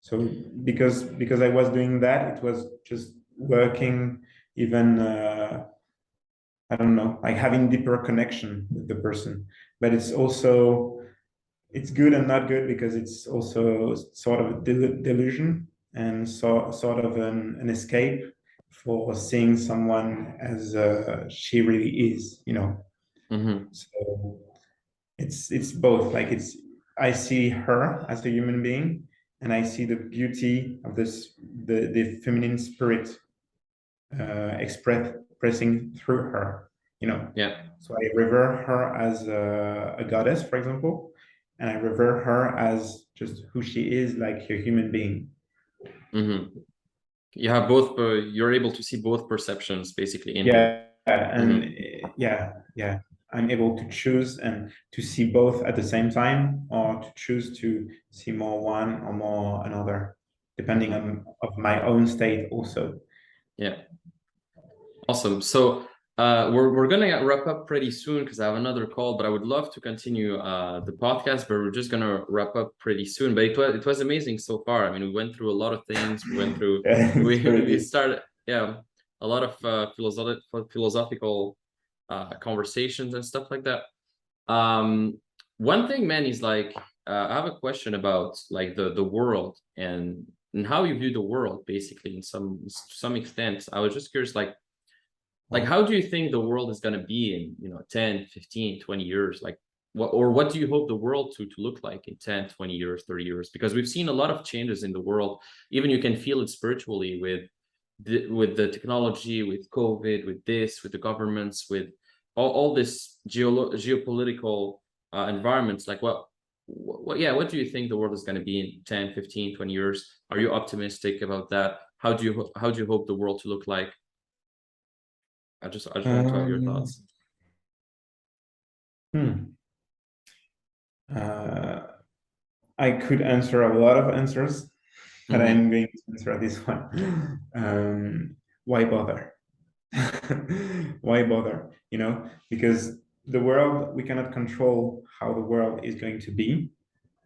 So because I was doing that, it was just working even I don't know, like having deeper connection with the person. But it's good and not good, because it's also sort of a delusion, and sort of an escape for seeing someone as she really is. Mm-hmm. So it's both. Like I see her as a human being, and I see the beauty of the feminine spirit expressing through her. Yeah. So I revere her as a goddess, for example, and I revere her as just who she is, like a human being. Mm-hmm. You have both, you're able to see both perceptions basically in her. Yeah, and Mm-hmm. yeah, I'm able to choose and to see both at the same time, or to choose to see more one or more another, depending Mm-hmm. on of my own state also. Yeah. Awesome. So we're gonna wrap up pretty soon because I have another call, but I would love to continue the podcast, but we're just gonna wrap up pretty soon. But it was amazing so far. I mean, we went through a lot of things. We went through Yeah, it's very we deep. started, yeah, a lot of philosophical conversations and stuff like that. One thing, man, is like I have a question about like the world and how you view the world basically in some extent. I was just curious, like how do you think the world is going to be in 10, 15, 20 years? Like what do you hope the world to look like in 10, 20 years, 30 years? Because we've seen a lot of changes in the world. Even you can feel it spiritually with the technology, with COVID, with this, with the governments, with all this geopolitical environments. Like what do you think the world is going to be in 10, 15, 20 years? Are you optimistic about that? How do you hope the world to look like? I just want to have your Um, thoughts. hmm. Uh, I could answer a lot of answers, but Mm-hmm. I'm going to answer this one. Why bother? Why bother? You know, because the world, we cannot control how the world is going to be.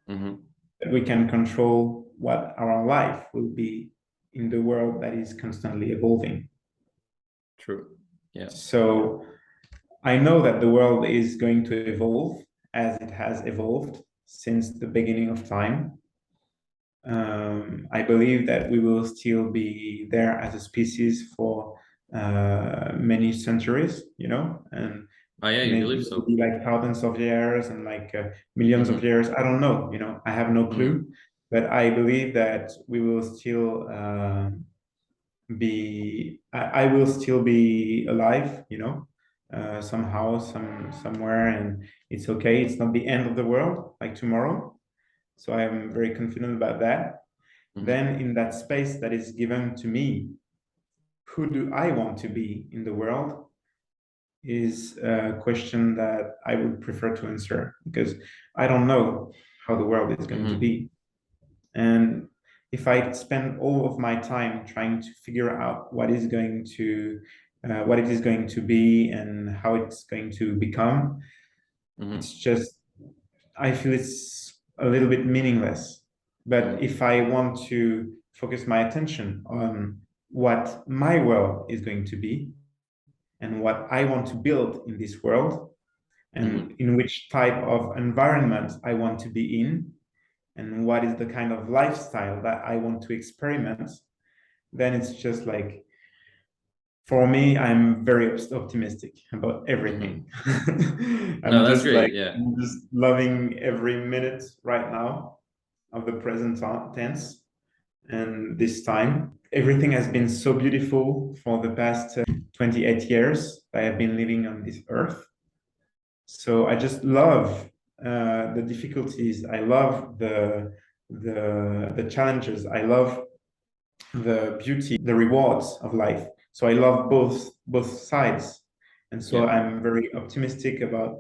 Mm-hmm. But we can control what our life will be in the world that is constantly evolving. True. Yeah. So I know that the world is going to evolve as it has evolved since the beginning of time. I believe that we will still be there as a species for many centuries, you know, and Oh yeah, you believe so? maybe like thousands of years and like millions of Mm-hmm. years. I don't know, you know, I have no Mm-hmm. clue, but I believe that we will still I will still be alive, you know, somehow, somewhere, and it's okay. It's not the end of the world like tomorrow. So I am very confident about that. Mm-hmm. Then in that space that is given to me, who do I want to be in the world is a question that I would prefer to answer because I don't know how the world is going to Mm-hmm. be. And if I spend all of my time trying to figure out what it is going to be and how it's going to become, Mm-hmm. it's just, I feel it's a little bit meaningless. But Mm-hmm. if I want to focus my attention on what my world is going to be and what I want to build in this world and Mm-hmm. in which type of environment I want to be in and what is the kind of lifestyle that I want to experiment, then it's just like, for me, I'm very optimistic about Mm-hmm. everything. No, I'm that's just great. like, Yeah. I'm just loving every minute right now of the present tense and this time. Everything has been so beautiful for the past 28 years I have been living on this earth. So I just love the difficulties. I love the challenges. I love the beauty, the rewards of life. So I love both sides, and so Yeah. I'm very optimistic about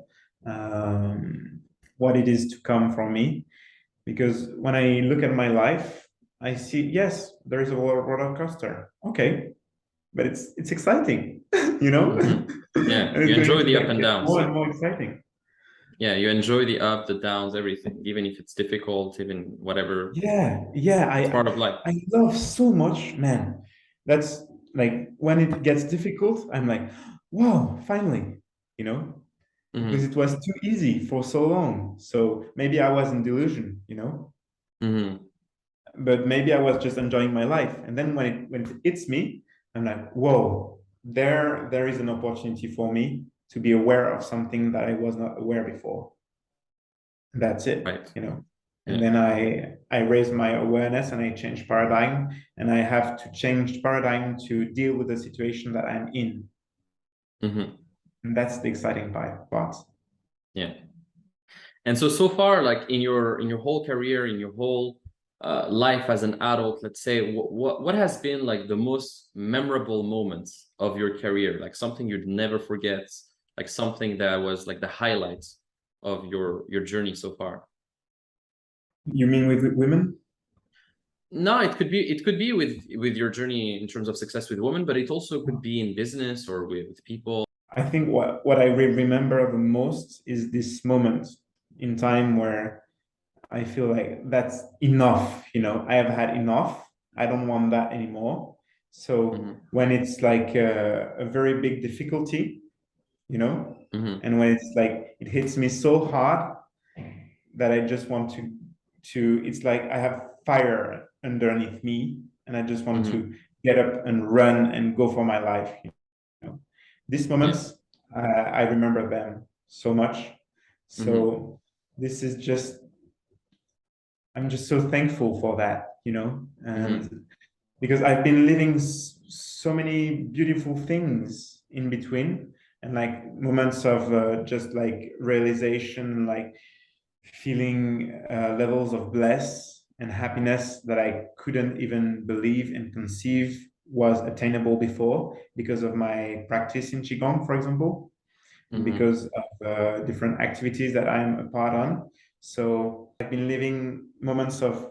um, what it is to come from me. Because when I look at my life, I see yes, there is a roller coaster. Okay, but it's exciting, you know, Mm-hmm. Yeah. and You it's going enjoy to the up like and get downs. more and more exciting. Yeah, you enjoy the up, the downs, everything, even if it's difficult, even whatever. Yeah, It's part of life. I love so much, man. That's like when it gets difficult, I'm like, wow, finally, you know, because Mm-hmm. it was too easy for so long. So maybe I was in delusion, you know, Mm-hmm. but maybe I was just enjoying my life. And then when it hits me, I'm like, whoa, there is an opportunity for me to be aware of something that I was not aware before. That's it, Right. you know. And Yeah. then I raise my awareness and I change paradigm, and I have to change paradigm to deal with the situation that I'm in. Mm-hmm. And that's the exciting part. Yeah. And so far, like in your whole career, in your whole life as an adult, let's say, what has been like the most memorable moments of your career? Like something you'd never forget, like something that was like the highlights of your journey so far. You mean with women? No, it could be with your journey in terms of success with women, but it also could be in business or with people. I think what I remember the most is this moment in time where I feel like that's enough, you know, I have had enough. I don't want that anymore. So Mm-hmm. when it's like a very big difficulty, you know, Mm-hmm. and when it's like it hits me so hard that I just want to it's like I have fire underneath me and I just want Mm-hmm. to get up and run and go for my life, you know. These Yeah. moments I remember them so much. Mm-hmm. So this is just, I'm just so thankful for that, you know, Mm-hmm. and because I've been living so many beautiful things in between and like moments of just like realization, like feeling levels of bliss and happiness that I couldn't even believe and conceive was attainable before because of my practice in Qigong, for example, and because of different activities that I'm a part on. So I've been living moments of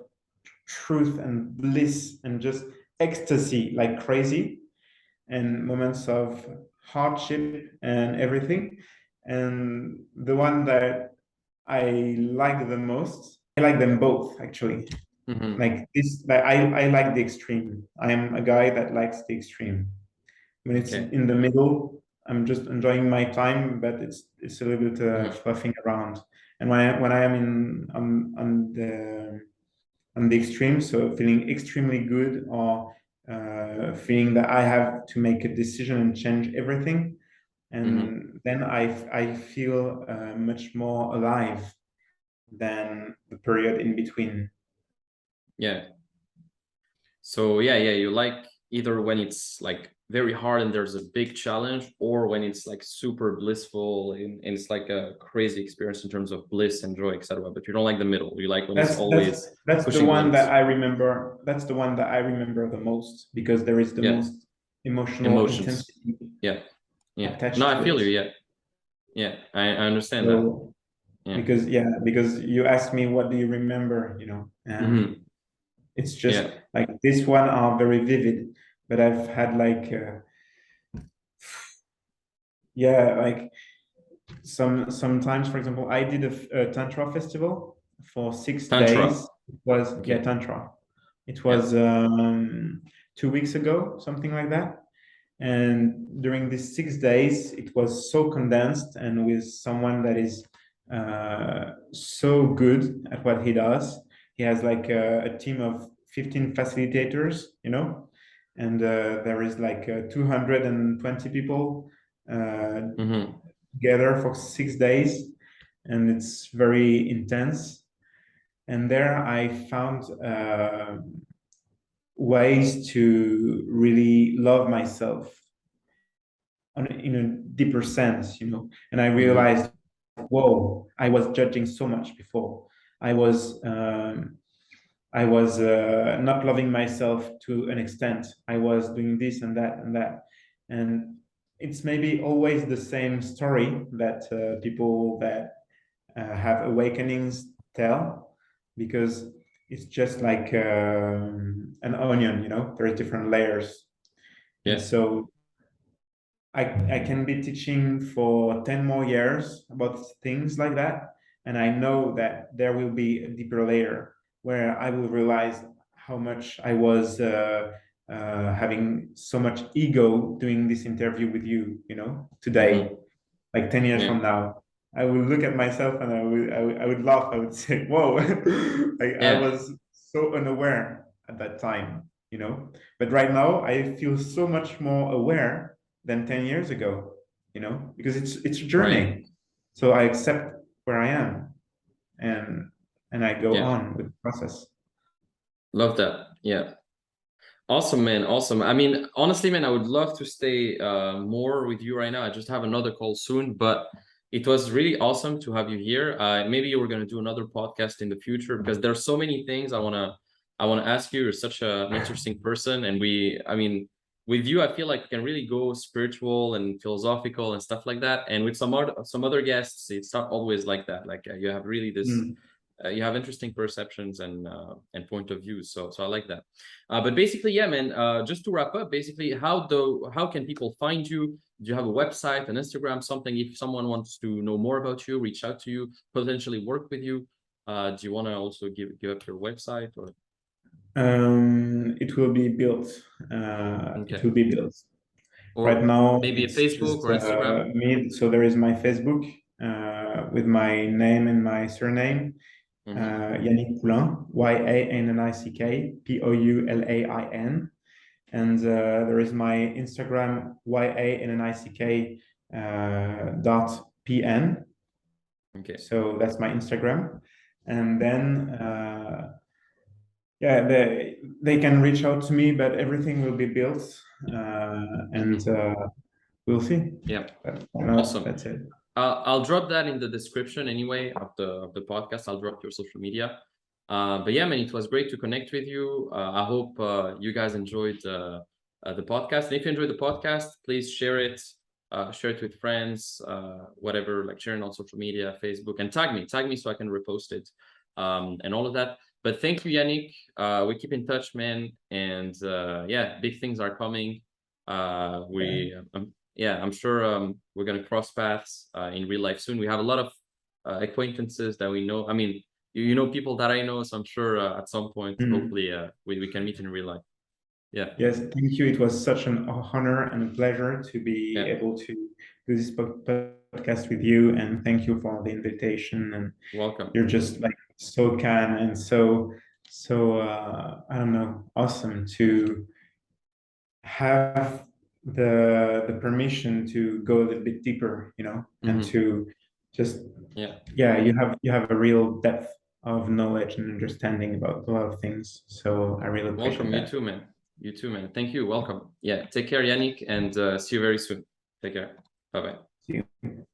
truth and bliss and just ecstasy like crazy, and moments of hardship and everything. And the one that I like the most, I like them both actually. Like this, like I like the extreme. I am a guy that likes the extreme. When it's Okay. in the middle, I'm just enjoying my time, but it's a little bit fluffing around. And when I am in on the extreme, so feeling extremely good, or feeling that I have to make a decision and change everything, and then I feel much more alive than the period in between. Yeah. So yeah, you like either when it's like very hard and there's a big challenge, or when it's like super blissful and it's like a crazy experience in terms of bliss and joy, etc. But you don't like the middle. You like when it's always That's the pushing one that limits. I remember. That's the one that I remember the most because there is the Yeah. most emotional Emotions. intensity Yeah. No, attached I to feel it. you. Yeah. I understand that. So Yeah. because you asked me what do you remember, and it's just Yeah. like this one are very vivid, but I've had like like sometimes, for example, I did a tantra festival for 6 days. Tantra. It was Okay. tantra. It Yeah. was 2 weeks ago, something like that. And during these 6 days, it was so condensed and with someone that is so good at what he does. He has like a team of 15 facilitators, and there is like 220 people together for 6 days, and it's very intense. And there I found ways to really love myself in a deeper sense, And I realized, whoa, I was judging so much before. I was not loving myself to an extent. I was doing this and that and that, and it's maybe always the same story that people that have awakenings tell, because it's just like an onion, there are different layers. And Yeah. so I can be teaching for 10 more years about things like that. And I know that there will be a deeper layer where I will realize how much I was having so much ego doing this interview with you, today, like 10 years Yeah. from now. I will look at myself and I would laugh. I would say, whoa, like I Yeah. was so unaware at that time, But right now I feel so much more aware than 10 years ago, because it's a Right. journey. So I accept where I am, and I go Yeah. on with the process. Love that. Yeah. Awesome, man. Awesome. I mean, honestly, man, I would love to stay more with you right now. I just have another call soon, but it was really awesome to have you here. Maybe we're gonna do another podcast in the future because there's so many things I wanna ask you. You're such an interesting person, and I mean, with you, I feel like we can really go spiritual and philosophical and stuff like that. And with some other guests, it's not always like that. Like you have really this. Mm. You have interesting perceptions and point of views, so I like that. But basically, yeah, man. Just to wrap up, basically, how can people find you? Do you have a website, an Instagram, something? If someone wants to know more about you, reach out to you, potentially work with you. Do you want to also give up your website or? It will be built. It Okay, will be built. Right or now, maybe a it's Facebook just or Instagram. me. So there is my Facebook with my name and my surname, Yannick Poulain, Yannick, Poulain. And there is my Instagram, Yannick .pn. Okay. So that's my Instagram. And then yeah, they can reach out to me, but everything will be built, and we'll see. Yeah. But no, Awesome. that's it. I'll drop that in the description anyway of the podcast. I'll drop your social media. But yeah, man, it was great to connect with you. I hope you guys enjoyed the podcast. And if you enjoy the podcast, please share it with friends, whatever, like sharing on social media, Facebook, and tag me so I can repost it, and all of that. But thank you, Yannick. We keep in touch, man. And yeah, big things are coming. I'm sure we're gonna cross paths in real life soon. We have a lot of acquaintances that we know. I mean, you know people that I know, so I'm sure at some point, hopefully, we can meet in real life. Yeah. Yes, thank you. It was such an honor and a pleasure to be able to do this podcast with you, and thank you for the invitation. And welcome. You're just like so kind and so I don't know, awesome to have the permission to go a little bit deeper, you know, and to just you have a real depth of knowledge and understanding about a lot of things. So I really appreciate welcome. that. You too, man. You too, man. Thank you. Welcome. Yeah. Take care, Yannick, and see you very soon. Take care. Bye-bye. See you.